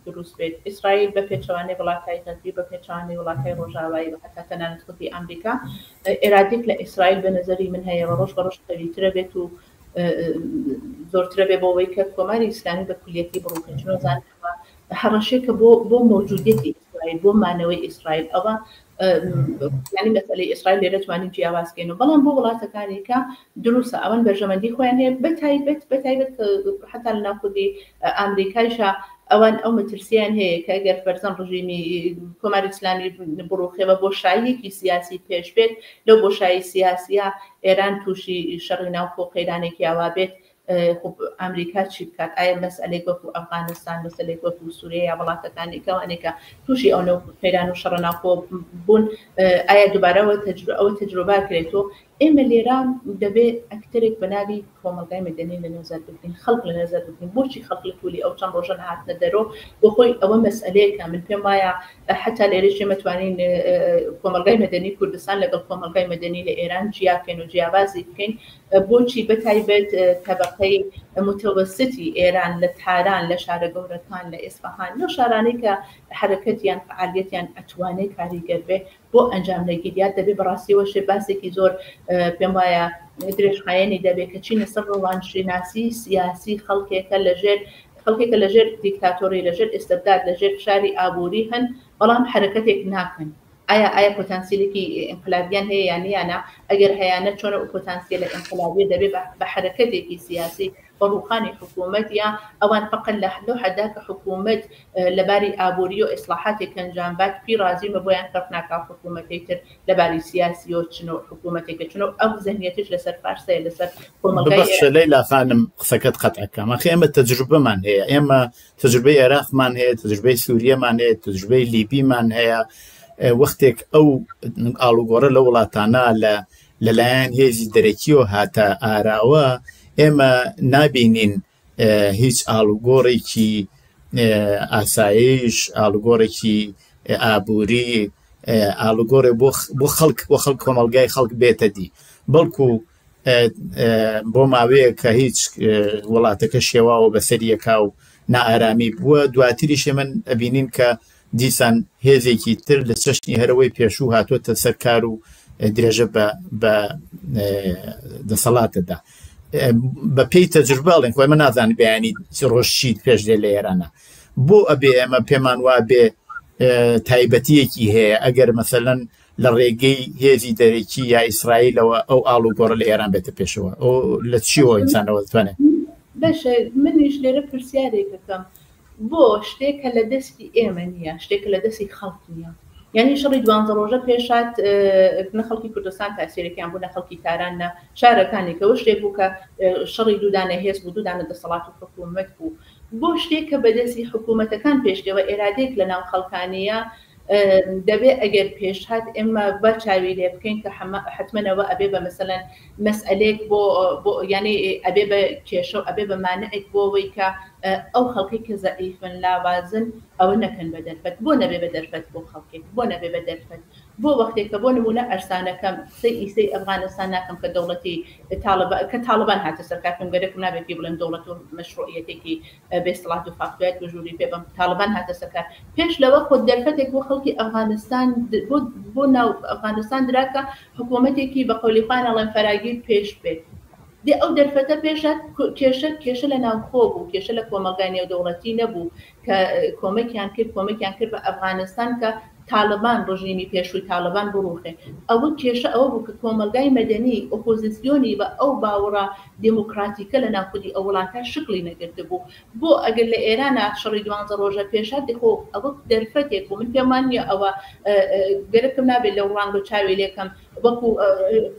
دروست بێت. ئیسرائیل بە پێچەوانەی وڵاتای غەربی بە پێچەوانەی وڵاتای ڕۆژاوایی بە حتا تەنانەت خودی ئەمریکا ئێرادێک لە ئیسرائیل بە نەزەری من هەیە ڕۆژ بە ڕۆژ قەویترە بێت و زۆرترە بێ بۆەوەی کە کۆماری ئیسلامی بە کولیەتی بڕووکەچنەوە زانەوە هەڕەشێکە بۆ مەوجودیەتی ئیسرائیل بۆ مانەوەی ئیسرائیل ئەوە ینی مەسئلەی ئیسرائیل لێرە توانین جیاوازکەینەوە، بەڵام بۆ وڵاتەکانی کە دروستە ئەوەن بەرژەمەندی خۆیان هەیە بەتایبەت حتا لە ناوخودی ئەمریکایشە ئەوان ئەو مەترسیان هەیە کە ئەگەر بەرزەم ڕژیمی کۆماری ئیسلامی بڕوخێەوە بۆ شایەکی سیاسی پێش بێت لەو بۆشایی سیاسیە ئێران تووشی شەڕی ناوخۆ قەیرانێکی ئاوا بێت. ئەمریکا چی بکات؟ ئایا مەسئلەی وەکو ئەفغانستان مەسئلەی وەکو سووریا یا وڵاتەکانی کەوانێکە تووشی ئەو قەیران و شەڕە ناوخۆ بوون ئایا دووبارەوە ئەوە تەجروبە کرێتەوە؟ ئێمە لێرە دەبێت ئەکتەرێک بە ناوی کۆمەلگای مەدەنی لە نەزەر بگرین، خەڵک لە نەزەر بگرین. بۆچی خەڵک لە توولی ئەو چەند ڕۆژە هاتنە دەرۆ بۆ خۆی ئەوە مەسئلەیەکە من پێم وایە حتا لێرەش مەتوانین کۆمەلگای مەدەنی کوردستان لەگەڵ کۆمەلگای مەدەنی لە ئێران جیاکەین و جیاوازی بکەین. بۆچی بەتایبەت تەبەقەی متەوەستی ئێران لە تاران لە شارە گەورەکان لە ئێسفەهان لەو شارانەی کە حرەکەتیان فعالیەتیان ئەتوانێت کاریگەر بێ بۆ ئەنجام نەگیریات دەبێت بەڕاستیەوەشێ باسێکی زۆر پێم وایە درێژخایەنی دەبێت کە چینە سەر ڕۆڵانشیناسی سیاسی خەڵکێکە لەژێر دیکتاتۆری لەژێر ئێستەبداد لەژێر فشاری ئابووری هەن بەڵام حرەکەتێک ناکەن. ئایا پۆتانسیلێکی ئینقلابیان هەیە یان یانە؟ ئەگەر هەیەە چۆنە ئەو پۆتانسیلە ئینقلابیە دەبێت بە حرەکەتێکی سیاسی بە ڕووخانی حکوومەت یا ئەوان فقط لە حدا کە حکوومەت لەباری ئابووری و ئیسلاحاتێک ئەنجامبات پی رازیمە بۆیان کەف ناکات حکوومەتێک تر لەباری سیاسی و چنەوە حکوومەتێکە چنەوە ئەو زەهنیەتش لەسەر فارسەیە لەسەر کۆمەلگای لافانم قسەکەت قەتعەکەم. ئەخی ئێمە تەجروبەمان هەیە، ئێمە تەجروبەی عێراقمان هەیە، تەجروبەی سووریەمان هەیە، تەجروبەی لیبیمان هەیە. وەختێک ئەو ئاڵوگۆڕە لە وڵاتانە لەلایەن هێزی دەرەکیەوە هاتە ئاراوە ئێمە نابینین هیچ ئاڵوگۆڕێکی ئاسایش، ئاڵوگۆڕێکی ئابووری، ئاڵوگۆڕێ بۆ خەڵک کۆمەلگای خەڵک بێتە دی، بەڵکو بۆ ماوەیە کە هیچ وڵاتەکە شێواوە بەسەریەکا و نائارامی بووە. دواتریشێ من ئەبینین کە دیسان هێزێکی تر لە چەشنی هەرەوەی پێشوو هاتوۆتە سەرکار و درێژە بە دەسەڵاتەدا بە پێی تەجروبەڵێن خۆی من نازانم بەیانی ڕۆژچی پێش لێ لە ئێرانە. بۆ ئەبێ ئەمە پێمان وا بێ تایبەتیەکی هەیە ئەگەر مەسەلەن لە ڕێگەی هێزی دەرەکی یا ئیسرائیلەوە ئەو ئاڵوگۆڕە لە ئێران بێتە پێشەوە، ئەو لە چیەوە ئینسانەوە دەتوانێت؟ بەشە منیش لێرە پرسیارێکەکەم بۆ شتێکە لە دەستی ئێمە نییە، شتێکە لە دەستی خەڵک نییە. یعنی شەڕی 12 ڕۆژە پێشات نە خەڵکی کوردستان تاسیرێکیان بوو، نە خەڵکی تاران، نە شارەکانێکەوە شتێک بوو کە شەڕی دوودانە هێز بوو، دوودانە دەسەڵات و حکوومەت بوو. بۆ شتێکە بەدەستی حکوومەتەکان پێشکەوە ئێرادێک لە ناو خەڵکانیە دەبێت ئەگەر پێشهات ئێمە بە چاوی لێ بکەین کە حتمەنەوە ئەبێ بە مەسەلەن مەسئلەیەک بۆ یعنی ئەبێ بە کێشە و ئەبێ بە مانعێک بۆەوەی کە ئەو خەڵکی کە زەعیفن لاوازن ئەوە نەکەن بە دەرفەت. بۆ نەبێ بە دەرفەت بۆ خەڵکێک، بۆ نەبێ بە دەرفەت بۆ وەختێکە بۆ نمونە ئەرسانەکەم ئیسەی ئەفغانستان ناکەم کە دەوڵەتی کە تاڵبان هاتە سەرکارم گەرەکم نابێت پێ بڵێن دەوڵەت و مەشروعیەتێکی بێسەڵات و فاقوێت و ژووری پێ بەم تاڵبان هاتە سەرکار. پێش لەوە خۆ دەرفەتێک بۆ خەڵکی ئەفغانستان بۆ ناو ئەفغانستان دراکە حکوومەتێکی بە قەولی خوان ئەڵێن فەراگیر پێش بێت. دێ ئەو دەرفەتە پێشات کێشە لە ناوخۆ بوو، کێشە لە کۆمەلگای نێودەوڵەتی نەبوو کە کۆمەکیان کرد بە ئەفغانستان کە تاالبان ڕژیمی پێشووی تاالبان بڕوخێ. ئەوە کێشە ئەوە بوو کە کۆمەلگای مەدەنی ئۆپۆزیسیۆنی بە ئەو باوەڕە دموکراتیکە لە ناوخودی ئەو وڵاتە شکلی نەگرت بوو. بۆ ئەگەر لە ئێرانە شەڕی 12 ڕۆژە پێشات دەخۆ ئەوە دەرفەتێک بوو. من پێمان نییە ئەوە گەرەکەم نابێت لەو ڕانگە چاوی لێکەم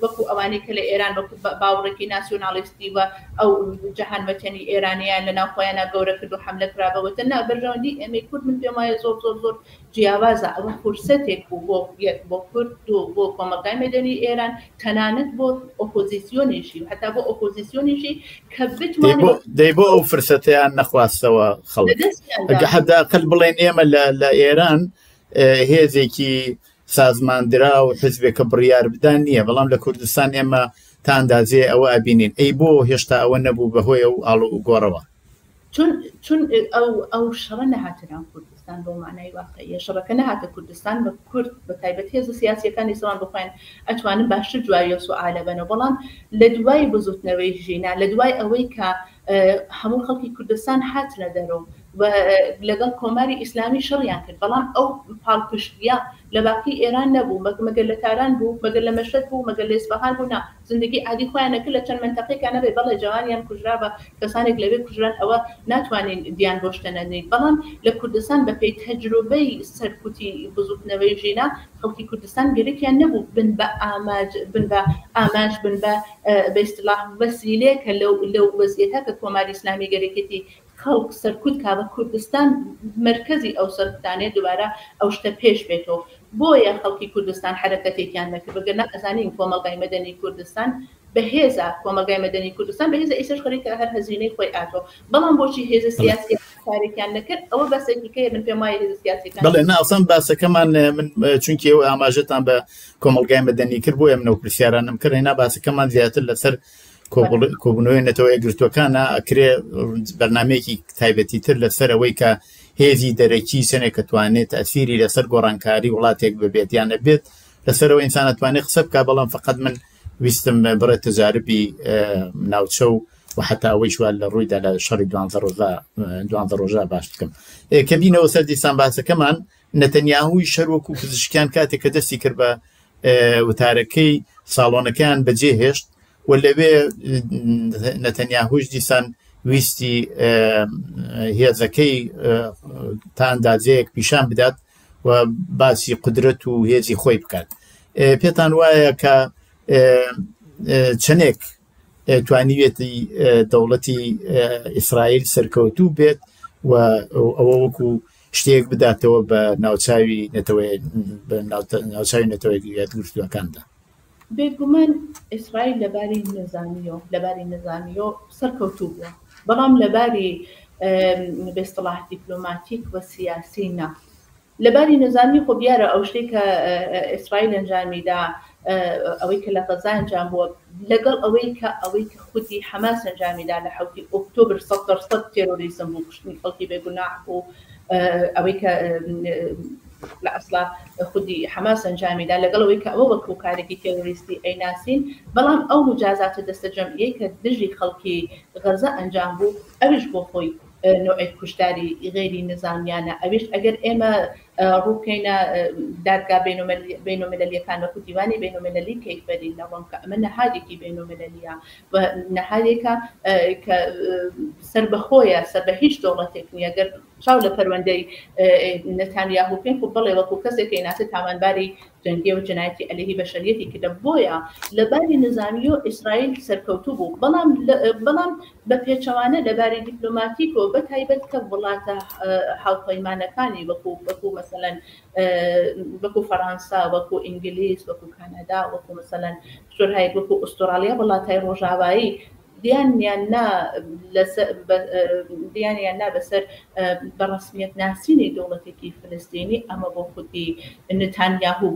وەکو ئەوانەی کە لە ئێران باوەڕێکی ناسیۆنالیستی بە ئەو جەهانمەتێنی ئێرانیان لە ناوخۆیانە گەورە کرد و حەملە کراوەتە نا بەرژەوەندی ئێمەی کورد من پێم وایە زۆر زۆر زۆر جیاوازە. ئەوە فرسەتێک بوو بۆ کورد و بۆ کۆمەلگای مەدەنی ئێران تەنانەت بۆ ئۆپۆزیسیۆنیشی و حتا بۆ ئۆپۆزیسیۆنیشی کە بتوانێت دەی بۆ ئەو فرسەتیان نەخواستەوە خەڵک حداقل بڵێن ئێمە لە ئێران هێزێکی سازماندرا و حزبێکە بڕیار بدان نییە، بەڵام لە کوردستان ئێمە تا ئەندازێ ئەوە ئەبینین. ئەی بۆ هێشتا ئەوە نەبوو بەهۆی ئەو ئاڵ و گۆڕەوە؟ چون ئەو شەڕە نەهاتران کوردستان بۆ معنای واقعیە، شەڕەکە نەهاتە کوردستان بە کورد بە تایبەت هێز سیاسیەکانی سەوان بخۆین ئەتوانن باشتر جوایە سوالە بنەوە. بەڵام لە دوای بزوتنەوەی ژینا، لە دوای ئەوەی کە هەموو خەڵکی کوردستان هاتنە دەرەوە لەگەڵ کۆماری ئیسلامی شەڕیان کرد، بەڵام ئەو پاڵپشتیا لە باقی ئێران نەبوو، مەگەر لە تاران بوو، مەگەر لە مەشهد بوو، مەگەر لە ئیسفەهان بوو، نا زندگی عادی خۆیانەکرد لە چەند منتەقەیەکان نەبێ بەڵێ جوانیان کوژرا بە کەسانێک لەوێ کوژران، ئەوە ناتوانین دیان بۆشتەنەنین. بەڵام لە کوردستان بە پێی تەجروبەی سەرکوتی بزوتنەوەی ژینا خەڵکی کوردستان گەرەکیان نەبوو بن بە ئاماج بن بە ئیستیلاح وەسیلەیە کە لەو وەزعیەتە کە کۆماری ئیسلامی گەرەکەتی خەڵک سەرکوت کا بە کوردستان مرکزی ئەو سەرکوتانێ دووبارە ئەو شتە پێش بێتەوە. بۆیە خەڵکی کوردستان حرەکەتێکیان نەکرد، بەگەر ئەزانین کۆمەلگای مەدەنی کوردستان بەهێزە، کۆمەلگای مەدەنی کوردستان بەهێزە ئیسش خەریکە هەر هەزینەی خۆی ئاتۆ، بەڵام بۆچی هێزە سیاسی کارێکیان نەکرد؟ ئەوە بەسێکی کە من پێم وایە هێزە سیاسیەکان بەڵێ ناوسەم باسەکەمان من چونکی ئەو ئاماژەتان بە کۆمەلگای مەدەنی کرد بۆیە منەوە پرسیارانم کرد، هێنا باسەکەمان زیاتر لەسەر کۆبوونەوەی نەتەوەی گرتوەکانە ئەکرێ بەرنامەیەکی تایبەتی تر لەسەرەوەی کە هێزی دەرەکی سنێک کە توانێت ئەسیری لەسەر گۆڕانکاری وڵاتێک ببێت یان نەبێت لەسەرەوە ئینسان ئەتوانێت قسە بکە، بەڵام فقط من ویستم بڕێت تجاربی ناوچە و حتا ئەوەی شوال لە ڕوویدا لە شەڕی 12 ڕۆژە باش بکەم. کە بینەوە سەر دیسان باسەکەمان نەتەنیاهوی شەر وەکو پزیشکیان کاتێک کە دەستی کرد بە وتارەکەی ساڵۆنەکەیان بەجێهێشت و لەوێ نەتەنیاهوش دیسان ویستی هێزەکەی تا ئەندازەیەک پیشان بدات و باسی قدرەت و هێزی خۆی بکات. پێتان وایە کە چەندێک توانیوێتی دەوڵەتی ئیسرائیل سەرکەوتوو بێت و ئەوە وەکو شتێک بداتەوە بە ناوچاوی نەتەوەی یادگرتوەکاندا؟ بێگومان ئیسرائیل لەباری نظامیۆ سەرکەوتوو بووە، بەڵام لەباری بەستەڵاح دیپلۆماتیک و سیاسی نا. لەباری نظامی خۆ دیارە ئەو شتێک کە ئیسرائیل ئەنجامیدا، ئەوەی کە لە غەزا ئەنجام بووە، لەگەڵ ئەوەی کە خودی حەماس ئەنجامیدا لە 7 ئۆکتۆبر 100% تێرۆریزم بوو، کوشتنی خەڵکی بێگوناح بوو، ئەوەی کە لە ئەسڵا خودی حەماس ئەنجامیدا لەگەڵەوەی کە ئەوە وەکو کارێکی تێرۆریستی ئەیناسین، بەڵام ئەو مجازاتە دەستە جەمعیەی کە دژی خەڵکی غەزا ئەنجام بوو ئەویش بۆ خۆی نوعی کوشتاری غێری نظامیانە. ئەویش ئەگەر ئێمە ڕووکەینە دادگا بینۆملەلیەکان وەکو دیوانی بینۆملەلی کەیفەری نەوەم کە ئەمە نەهادێکی بینۆملەلیە و نەهادێکە کە سەربەخۆیە، سەر بە هیچ دەوڵەتێک نییە. گەر چاو لە پەروەندەی نەتانیاهو بکەین خۆ بڵێ وەکو کەسێک کە ناسێت تاوانباری جەنگی و جنایەتی عەلەیهی بەشەریەتی کردە. بۆیە لەباری نظامی و ئیسرائیل سەرکەوتوو بوو، بەڵام بە پێچەوانە لەباری دیپلۆماتیک و بە تایبەت کە وڵاتە هاوپەیمانەکانی وەکو مثلا وەکو فەرەنسا، وەکو ئینگلیز، وەکو کانادا، وەکو مثلا شوڕهای وەکو ئوسترالیا، وڵاتای ڕۆژاوایی دیانیان نا بەسەر بەڕسمیەت ناسینی دەوڵەتێکی فلستینی. ئەمە بۆ خودی نەتانیاهو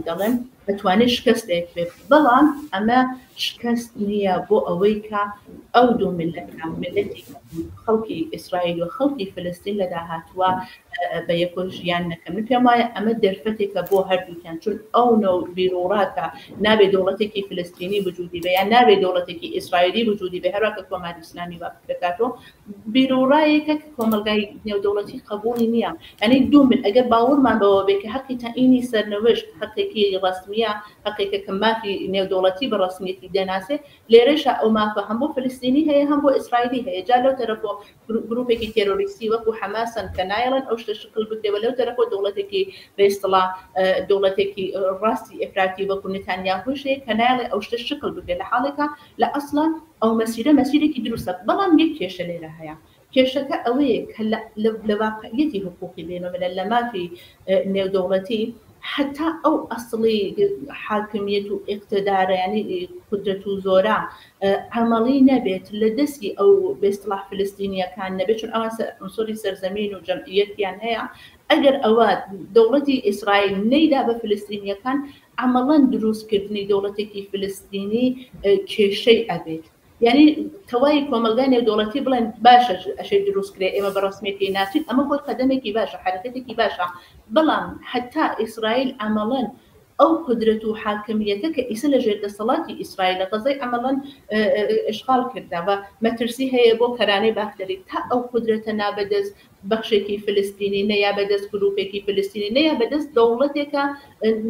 دەڵێن ئەتوانێت شکستێک بێت بەڵام ئەمە شکست نییە بۆ ئەوەی کە ئەو دوو ملەتە ملەتی خەڵکی ئیسرائیل و خەڵکی فلستین لە داهاتووە بە یەکۆ ژیان نەکەن. من پێم وایە ئەمە دەرفەتێکە بۆ هەردووکیان، چون ئەو نەو بیرۆڕاکە نابێت دەوڵەتێکی فلستینی وجودی بێ یان نابێت دەوڵەتێکی ئیسرائیلی وجودی بێ، هەروەکە کۆماری ئیسلامی وا دەکاتەوە بیرۆڕایەکە کە کۆمەلگای نێودەوڵەتی قبوڵی نییە. ئەنی دوو من ئەگەر باوەڕمان بەوە بێ کە حەقی تەعینی سەرنەوشت حەقێکی ڕەسمیە، حەقێکە کە مافی نێودەوڵەتی بە ڕەسمیەتی دەناسێ، لێرەشە ئەو مافە هەم بۆ فلستینی هەیە هەم بۆ ئیسرائیلی هەیە. جا لەو تەرەفۆ گروپێکی تێرۆریستی وەکو حەماسن کە نایڵن ئەو شتە شکل بکرێەوە، لەو تەرەفۆ دەوڵەتێکی بە ئیستڵاح دەوڵەتێکی ڕاستی ئەفراطی وەکو نێتانیاهوش هەیە کە نایڵێ ئەو شتە شکل بکرێت لە حاڵێکە لە ئەسڵان ئەو مەسیرە مەسیرێکی دروستە. بەڵام یەک کێشە لێرە هەیە، کێشەکە ئەوەیە کە لە واقعیەتی حقوقی بینەمەلە لە مافی نێودەوڵەتی حتا ئەو ئەسڵی حاکمیت و ئیقتدارە ینی قودرەت و زۆرە عملی نەبێت لە دەستی ئەو بە ئیستڵاح فلستینیەکان نەبێت، چون ئەوان عنصری سەرزەمین و جەمعیەتیان هەیە. ئەگەر ئەوە دەوڵەتی ئیسرائیل نەیدا بە فلستینیەکان عملاً دروستکردنی دەوڵەتێکی فلستینی کێشەی ئەبێت. یعنی تەواوی کۆمەلگای نێودەوڵەتی بڵێن باشە ئەشەی دروستکرێ ئێمە بە ڕسمیەتی ناسین، ئەمە خۆی قەدەمێکی باشە، حرەکەتێکی باشە، بەڵام حتا ئیسرائیل عملاً ئەو قدرەت و حاکمیەتە کە ئیسە لە ژێر دەسەڵاتی ئیسرائیل لە غەزای عملاً ئشغال کردا و مەترسی هەیە بۆ کەرانەی باختەری تا ئەو قدرەتە نابەدەست بەخشێکی فلستینی نەیا بەدەست گروپێکی فلستینی نەیا بەدەست دەوڵەتێکە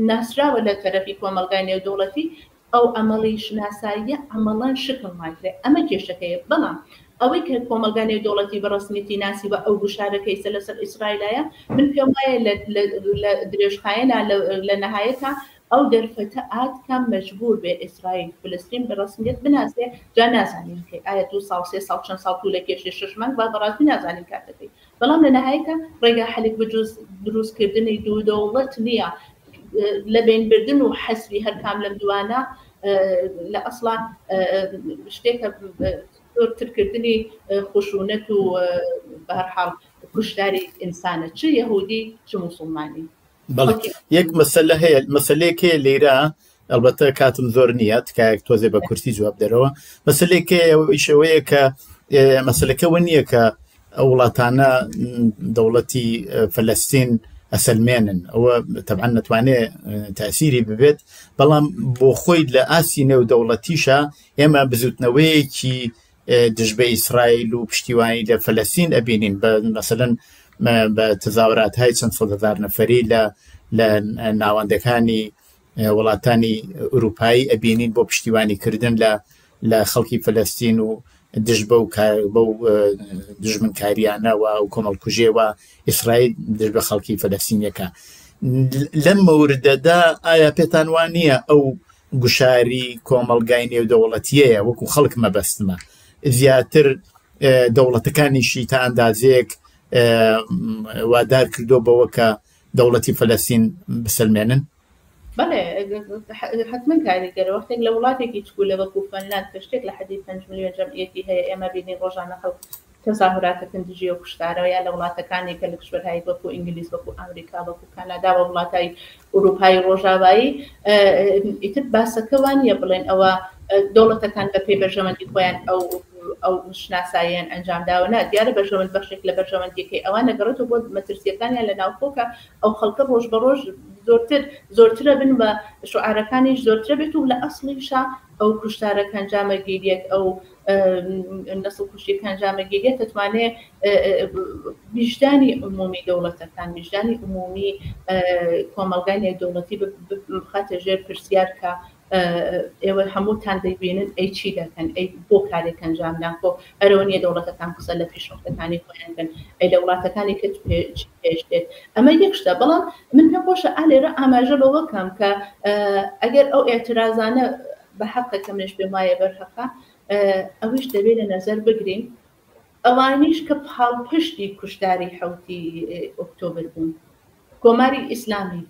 ناسراوە لە تەرەفی کۆمەلگای نێودەوڵەتی، ئەو ئەمەڵی شناساییە عملاً شکل ناکرێت. ئەمە کێشەکەیە. بەڵام ئەوەی کە کۆمەلگای نێودەوڵەتی بە ڕسمیەتی ناسی بە ئەو گوشارەکەی لەسەر ئیسرائیلایە، من پێم وایە لە درێژخایەنە لە نەهایەتە ئەو دەرفەتە ئاتکە مەجبور بێ ئیسرائیل فلستین بە ڕسمیەت بناسێ، جا نازانین کە ئایا 2 ساڵ 3 ساڵ چەند ساڵ لە کێشەی 6 مانگ با بەڕاستی نازانین کاتەکەی. بەڵام لە نەهایەتە ڕێگا حەلێک بەجوز دروستکردنی دوو دەوڵەت نییە، لە بینبردن و حەسبی هەرکام لەم دوانە لە ئەسڵان شتێکە زۆرترکردنی خشونەت و بە هەر حاڵ کوشتاری ئینسانە، چ یەهودی چ موسڵمانی. یەک مەسەلە هەیە، مەسەلەیەک هەیە لێرە، ئەلبەتە کاتم زۆر نییە تکایەک تۆزێ بە کورسی جواب دەرەوە. مەسەلەیەک ئیشەوەیە کە مەسەلەکەوە نییە کە ئەو وڵاتانە دەوڵەتی فەلەستین ئەسلمێنن، ئەوە تەبعاً نەتوانێت تاسیری ببێت، بەڵام بۆ خۆی لە ئاسی نێودەوڵەتیشە ئێمە بزوتنەوەیەکی دژ بە ئیسرائیل و پشتیوانی لە فەلەستین ئەبینین، مەسەلەن بە تەزاوراتهای چەند سەد هەزار نەفەری لە ناوەندەکانی وڵاتانی ئوروپایی ئەبینین بۆ پشتیوانیکردن لە خەڵکی فەلەستین و دژ بەو دژمنکاریانەوە و کۆمەڵکوژێەوە ئیسرائیل دژ بە خەڵکی فەلەستینیەکە. لەم مەوردەدا ئایا پێتان وانە ئەو گوشاری کۆمەلگای نێودەوڵەتیەیە وەکو خەڵک مەبەستمە زیاتر دەوڵەتەکانیشی تا ئەندازەیەک وادار کردو بەوە کە دەوڵەتی فەلەستین بسلمێنن؟ بەڵێ حتمما کاریگەرە. وەختێک لە وڵاتێکی چکولە وەکو فەنلاند کە شتێک لە حەدی 5 ملیۆن جەمعیەتی هەیە، ئێمە بینین ڕۆژانە خەڵک تەظاهوراتەکەن دژی و کوشتارەوە یا لە وڵاتەکانی کە لە کشوەرهای وەکو ئینگلیز وەکو ئەمریکا وەکو کانادا و وڵاتای ئوروپای ڕۆژاوایی ئیتر باسەکە وانە بڵێن ئەوە دەوڵەتەکان بە پێی بەرژەوەندی خۆیان ئەو شناساییان ئەنجامداوە. دیارە بەرژەوەند بەخشێک لە بەرژەوەندیەکەی ئەوان نەگەڕێتەوە بۆ مەترسیەکانیان لە ناوخۆکە ئەو خەڵکە ڕۆژ بە ڕۆژ زۆرترە بن بە شوعارەکانیش زۆرترە بێت و لە ئەسڵیشە ئەو کوشتارەکە ئەنجامەگیریەک ئەو نەسڵ کوشتێک ئەنجامەگیریەک دەتوانێت ویژدانی عمومی دەوڵەتەکان، ویژدانی عمومی کۆمەلگای نێودەوڵەتی بخاتە ژێر پرسیار کە ئێوە هەمووتان دەیبینن ئەی چی دەکەن، ئەی بۆ کارێک ئەنجامدان، خۆ ئەرەوە نیە دەوڵەتەکان قسە لە پێشرفته خۆیان بن، ئەی لە وڵاتەکانی کە پێش دێت. ئەمە یەک شتە. بەڵام من پێم خۆشە ئالێرە ئاماژە بەوە بکەم کە ئەگەر ئەو ئێعترازانە بە حەقەکە منش پێم وایە بەرحەقە، ئەویش دەبێت لە نەزەر بگرین ئەوانیش کە پاڵپشتی کوشتاری 7 ئۆکتۆبر بوون، کۆماری ئیسلامی،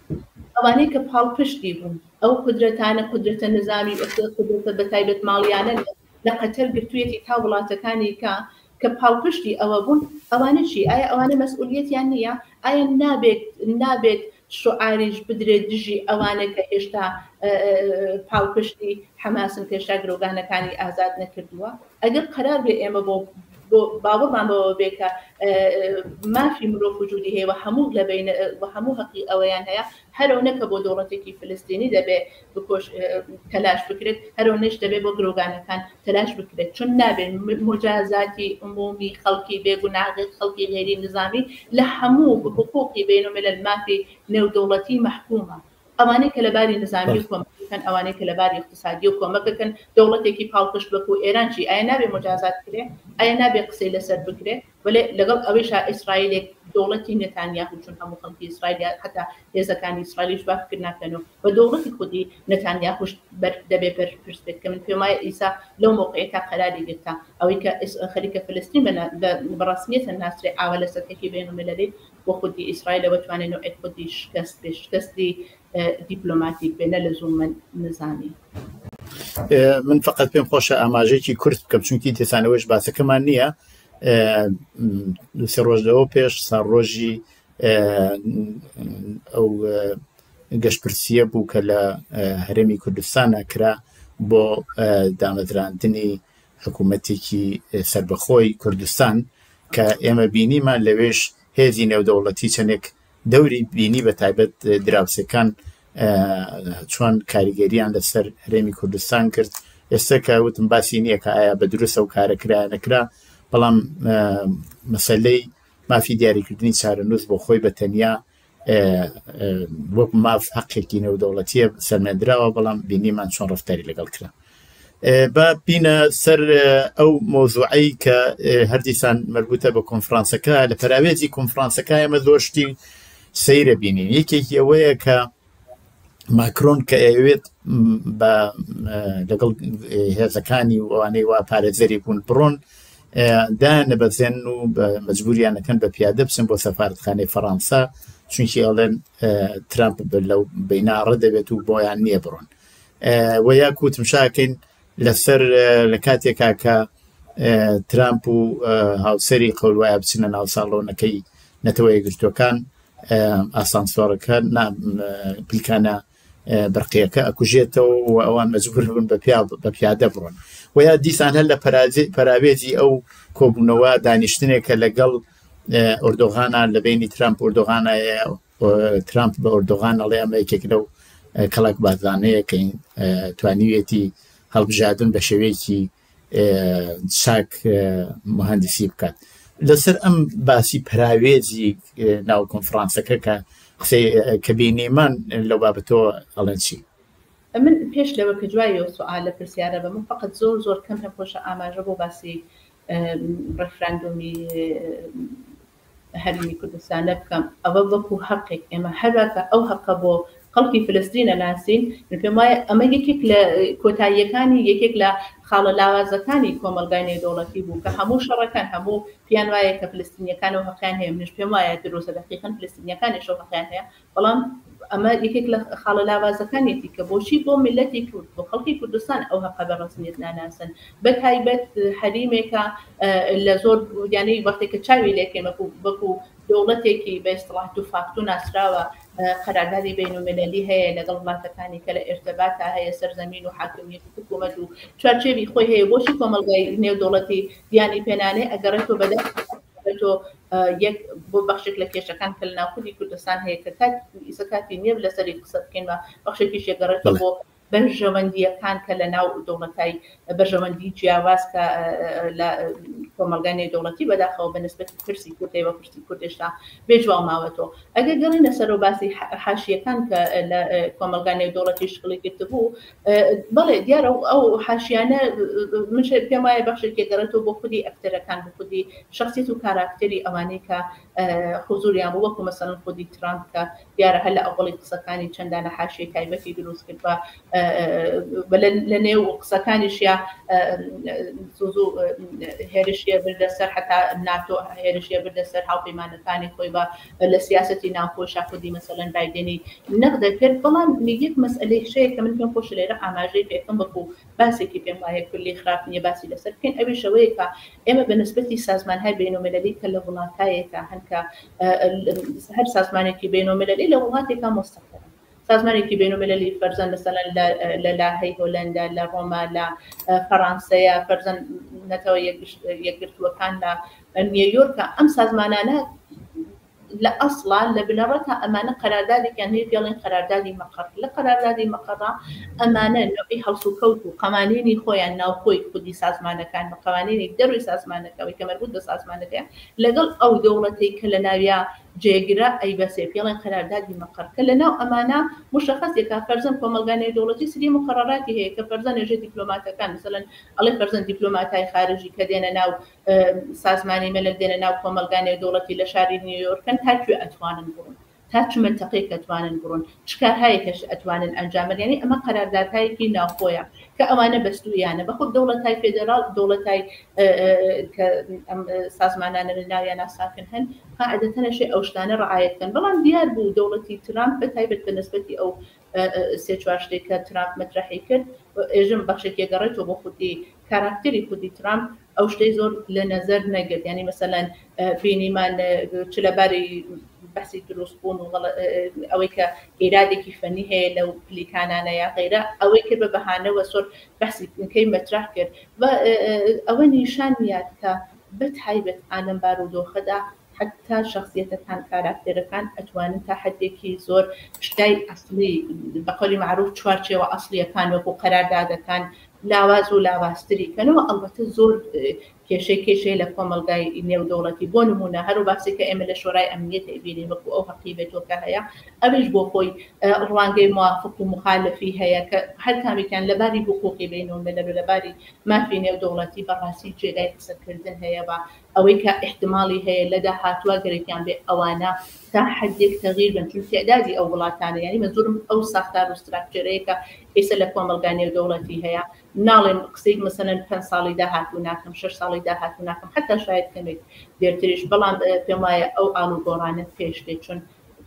ئەوانەی کە پاڵپشتی بوون، ئەو قدرەتانە قدرەتە نظامی قدرەتە بە تایبەت ماڵیانە لە قەتەر گرتوویەتی تا وڵاتەکانی کە پاڵپشتی ئەوە بوون، ئەوانە چی؟ ئایا ئەوانە مەسئولیەتیان نییە؟ ئایا نابێت شعاریش بدرێت دژی ئەوانە کە هێشتا پاڵپشتی حەماسن هێشتا گرۆگانەکانی ئازاد نەکردووە ئەگەر قەرار بێ ئێمە بۆ باوەڕمان بەوە بێ کە مافی مرۆڤ وجودی هەیە و هەموو لەبین و هەموو حەقی ئەوەیان هەیە هەرەونە کە بۆ دەوڵەتێکی فلستینی دەبێ بکۆش تەلاش بکرێت هەرەونەش دەبێ بۆ گرۆگانەکان تەلاش بکرێت چون نابێت مجازاتی عمومی خەڵکی بێگوناغی خەڵکی غێری نظامی لە هەموو حقوقی بینالملل مافی نێودەوڵەتی مەحکومە ئەوانەی کە لەباری نظامی کۆمەکەن ئەوانەی کە لەباری اقتصادی و کۆمەکەکەن دەوڵەتێکی پاڵپشت بکو ئێرانچی ئایا نابێ مجازات کرێ ئایا نابێ قسەی لەسەر بکرێ ولی لەگەڵ ئەوەیشا ئیسرائیلێک دەوڵەتی نێتانیاهو چون هەموو خەڵکی ئیسرائیل حتا هێزەکانی ئیسرائیلیش بافکر ناکەنەوە بە دەوڵەتی خودی نێتانیاهوش دەبێ پرس بێت کە من پێم وایە ئیسا لەو مۆقعیەتا قەراری گرتا ئەوەی کە خەریکە فلستین بەڕاستیەتە ناسرێ ئاوا لە سەرکەکی بینالمللی بۆ خودی ئیسرائیلەوە توانێت نوعێک خودی شکستی دیپلۆماتیک بێنە لە زوڵمە نظامی. من فقط پێم خۆشە ئاماژەیەکی کورت بکەم چونکی تێسانەوەش باسەکەمان نییە سێ ڕۆژ لەوە پێش ساڕۆژی ئەو گەشتپرسیە بوو کە لە هەرێمی کوردستانە کرا بۆ دامەزراندنی حکوومەتێکی سربەخۆی کوردستان کە ئێمە بینیمان لەوێش هێزی نێودەوڵەتی چەندێک دەوری بینی بە تایبەت دراوسەکان چۆن کاریگەریان لەسەر هەرێمی کوردستان کرد ئێستا کە وتم باسی نییە کە ئایا بە دروستە و کارەکرا نەکرا بەڵام مەسەلەی مافی دیاریکردنی چارەنووس بۆ خۆی بە تەنیا وەک ماف حەقێکی نێودەوڵەتیە سەرمێنراوە بەڵام بینیمان چۆن ڕەفتاری لەگەڵ کرا بە بینە سەر ئەو مۆزوعی کە هەردیسان مربوطە بە کۆنفرانسەکە لە پەراوێزی کۆنفرانسەکە ئێمە زۆشتی سەیرە بینین یەکێکی ئەوەیە کە ماکرۆن کە ئەوێت بە لەگەڵ هێزەکانی ئەوانەی وا پارێزەری بوون بڕۆن دایانە بەزێن و بە مەجبوریانەکەن بە پیادە بچن بۆ سەفارەتخانەی فەڕەنسا چونکی ئەڵێن ترامپ لەو بەیناڕە دەبێت و بۆیان نییە بڕۆن و یا کوتمشاکەین لەسەر لە کاتێکا کە ترامپ و هاوسەری قەولوایە بچنە ناو ساڵۆنەکەی نەتەوە یەکگرتووەکان ئاسانسۆرەکە پلکانە بەرقیەکە ئەکوژێتەوە و ئەوان مەجبور بوون بە پیادە بڕۆن و یا دیسان هەر لە پەراوێزی ئەو کۆبوونەوە دانیشتنێکە لەگەڵ ئۆردۆغانە لە بینی ترامپ ئۆردۆغانایە ترامپ بە ئۆردۆغان ئەڵێ ئەمە یەکێک لەو کەڵک بازانەیە کە توانیوێتی هەڵبژاردن بە شێوەیەکی چاک مهندسی بکات لەسەر ئەم باسی پراوێزی ناو کۆنفرانسەکە کە قسەی کە بینیمان لەو بابەتەوە ئەڵێن چی من پێش لەوە کە دوایەوە سوال لە پرسیارە بە من فقط زۆر کەم پێم خۆشە ئاماژە بۆ باسی ڕێفراندۆمی هەرێمی کوردستانە بکەم ئەوە وەکو حەقێک ئێمە هەرکە ئەو حەقە بۆ خەڵکی فلستینە ناسین پێم وایە ئەمە یەکێک لە کۆتاییەکانی یەکێک لە خاڵە لاوازەکانی کۆمەلگای نێودەوڵەتی بوو کە هەموو شەڕەکان هەموو پیان وایە کە فلستینیەکان و حەقیان هەیە منش پێم وایە دروستە دەقیقاً فلستینیەکانیش و حەقیان هەیە بەڵام ئەمە یەکێک لە خاڵە لاوازەکانێتی کە بۆچی بۆ میلەتی کورد بۆ خەڵکی کوردستان ئەو حەقە بە ڕەسمیەت ناناسن بە تایبەت هەریمێکە لە زۆر یانەی وەختێک کە چاوی لێکێن وەکو دەوڵەتێکی بە ئیستیڵاح دو فاکتۆ ناسراوە قەراردادی بینالمللی هەیە لەگەڵ وڵاتەکانی کە لە ئێرتەباتە هەیە سەرزەمین و حاکمیت و حکوومەت و چوارچێوی خۆی هەیە بۆچی کۆمەلگای نێودەوڵەتی دیانی پێنانێ ئەگەڕێتەوە بەدەست یەک بۆ بەخشێک لە کێشەکان کە لە ناوخودی کوردستان هەیە کە ئیسەکاتی نییە لەسەری قسە بکەین بە بەخشێکیش یەگەڕێتەوە بۆ بەرژەوەندیەکان کە لە ناو دەوڵەتای بەرژەوەندی جیاواز کە لە کۆمەلگای نێودەوڵەتی بەداخەوە بە نسبەتی پرسی کوردی بە پرسی کوردێشتا بێجواڵ ماوەتەوە ئەگەر گەڕینە سەر و باسی حاشیەکان کە لە کۆمەلگای نێودەوڵەتی شغلی گرتبوو بەڵێ دیارە ئەو حاشیانە من پێم وایە بەخشێک یەگەڕێتەوە بۆ خودی ئەکتەرەکان بۆ خودی شخصیت و کاراکتەری ئەوانەی کە حضوریان بوو وەکو مەسەڵەن خودی ترامپ کە دیارە هەر لە ئەوڵی قسەکانی چەندانە حاشیە تایبەتی دروست کرد لە نێو قسەکانیش یا هێرش هێرشیە بردە سەر حتا ناتۆ هێرشیە بردە سەر هاوپەیمانەکانی خۆی بە لە سیاسەتی ناوخۆشە خودی مەسەلەن بایدێنی نەقدە کرد بەڵام یەک مەسئلەی شەیە کە من پێم خۆش لێرە ئاماژەی پێکەم بکو باسێکی پێم وایە کلی خراپ نییە باسی لەسەر بکەین ئەوێ شەوەیە کە ئێمە بە نسبەتی سازمانهای بینالمللی کە لە وڵاتایەکە هەنکە هەر سازمانێکی بینالمللی لە وڵاتێکە مستەقلە سازمانێکی بینالمللی فەرزەن مثلا لە لاهەی هۆلەندا لە ڕۆما لە فەڕەنسەیە فەرزەن نەتەوە یەکگرتووەکان لە نیویۆرکە ئەم سازمانانە لە ئەسڵا لە بنەڕەتە ئەمانە قەراردادێکیان هەیە پێڵێن قەراردادی مەقڕ لە قەراردادی مەقڕە ئەمانە نوعی هەڵسوکەوت و قەوانینی خۆیان ناوخۆی خودی سازمانەکان و قەوانینی دەروی سازمانەکەوەی کە مەربوط بە سازمانەکەیان لەگەڵ ئەو دەوڵەتەی کە لە ناویا جێگرە ئەی بەسێ پێڵێن قەراردادی مەقڕ کە لەناو ئەمانە مشخصێکە فەرزەن کۆمەلگانەی دەوڵەتی سری مقرراتی هەیە کە فەرزەن ێژێ دیپلۆماتەکان مثلەن ئەڵێ فەرزەن دیپلۆماتای خارجی کە دێنە ناو سازمانی مەلەل دێنە ناو کۆمەلگانەی دەوڵەتی لە شاری نیویۆرکن تاکوێ ئەتوانن بڕۆن تا چ منتەقەیەک ئەتوانن بڕۆن چ کارهایەکەش ئەتوانن ئەنجامن یعنی ئەمە قەراردادهایەکی ناوخۆیە کە ئەوانە بەستویانە بەخۆ دەوڵەتای فێدەراڵ دەوڵەتای کە سازمانانە لە ناویان ئاساکن هەن قاعدەتەنەشێ ئەو شتانە ڕعایەتکەن بەڵام دیار بوو دەوڵەتی ترامپ بەتایبەت بە نسبەتی ئەو سێ چوار شتێک کە ترامپ مەطرحی کرد ئێژم بەخشێکی گەڕێتەوە بۆ خودی کاراکتەری خودی ترامپ ئەو شتەی زۆر لە نەزەر نەگرت ینی مەسەلەن بینیمان چ لەباری بەسی دروستبوون و ئەوەی کە ئێرادێکی فەنی هەیە لەو پلیکانانە یا غیرە ئەوەی کرد بە بەهانەوە سۆر بەسیکەی مەطرح کرد ئەوە نیشانیات کە بەتایبەت ئالەم بارودۆخەدا حتا شخصیەتەکان کاراکتەرەکان ئەتوانن تا حدێکی زۆر شتای ئەسڵی بەقەولی معروف چوارچێوە ئەسڵیەکان وەکو قەراردادەکان لاواز و لاوااستری کەنەوە ئەلبەتە زۆر کێشەی لە کۆمەلگای نێودەوڵەتی بۆ نمونە هەرو باسی کە ئێمە لە شۆرای ئەمنیەتی ئەبینین وەکو ئەو حەقیبێتۆکە هەیە ئەویش بۆ خۆی ڕوانگەی موافق و مخالفی هەیە کە هەر کامێکیان لەباری حقوقی بینالملل لەباری مافی نێودەوڵەتی بەڕاستی جێگای قسەکردن هەیە بە ئەوەی کە احتمالی هەیە لە داهاتوە گەرەکیان بێ ئەوانە تا حدێک تەغیر بن چون تعدادی ئەو وڵاتانە یعنی مەزورم ئەو ساختار و ستراکچەرەیەکە ئێستا لە کۆمەلگای نێودەوڵەتی هەیە ناڵێن قسەی مەسەلەن 5 ساڵی داهاتوو ناکەم 6 ساڵی داهاتوو ناکەم حتا شاید کەمێک دێرتریش بەڵام پێم وایە ئەو ئاڵوگۆڕانە پێشتێ چون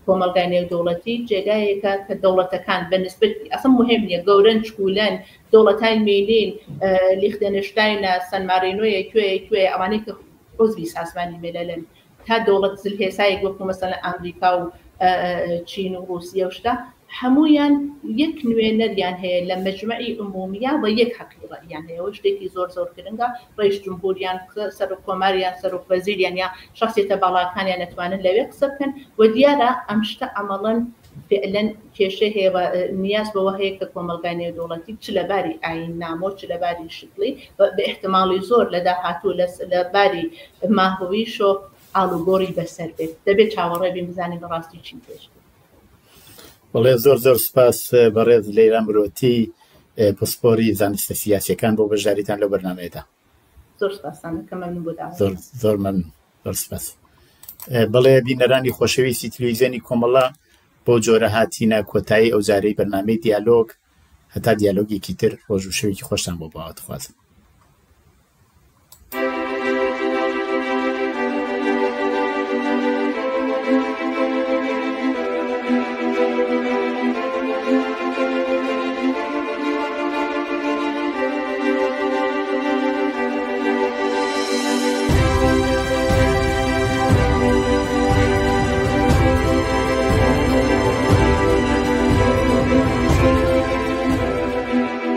کۆمەلگای نێودەوڵەتی جێگایەکە کە دەوڵەتەکان بە نسبەتی ئەسڵ مهم نییە گەورن چکولەن دەوڵەتان مێنین لیختەنشتاینە سەن مارینۆیە کوێ ئەوانەی کە عضوی سازمانی مللن تا دەوڵەت زلهێسایەک وەکو مەسەلەن ئەمریکا و چین و رووسیا و شتە هەمویان یەک نوێنەریان هەیە لە مەجمەعی عمومیە بە یەک حەقی ڕەئیان هەیە ئەوە شتێکی زۆر گرنگە ڕئیس جمهوریان سەرۆک کۆماریان سەرۆک وەزیریان یا شخصیەتە باڵاکانیان نەتوانن لەوێ قسە بکەن و دیارە ئەم شتە ئەمەڵەن فعلەن کێشە هەیە نیاز بەوە هەیە کە کۆمەلگای نێودەوڵەتی چ لەباری ئایننامۆ چ لەباری شکلی بە احتمالی زۆر لە داهاتوو لەباری ماهویشۆ ئاڵوگۆڕی بەسەر بێت دەبێت چاوەڕێ بین بزانین بەڕاستی چی پێش بەڵێ زۆر سپاس بەڕێز لەیلا مرۆتی پسپۆری زانستە سیاسیەکان بۆ بەشداریتان لەو بەرنامەیەدا زۆر سپاسانەکە مەمنون بۆ زۆر مەمنون زۆر سپاس بەڵێ بینەرانی خۆشەویستی تەلەڤیزیۆنی کۆمەڵە بۆ جۆرە هاتینە کۆتایی ئەو جارەی بەرنامەی دیالۆگ هەتا دیالۆگێکی تر ڕۆژ و شەوێکی خۆشتان بۆ باوە دەخوازم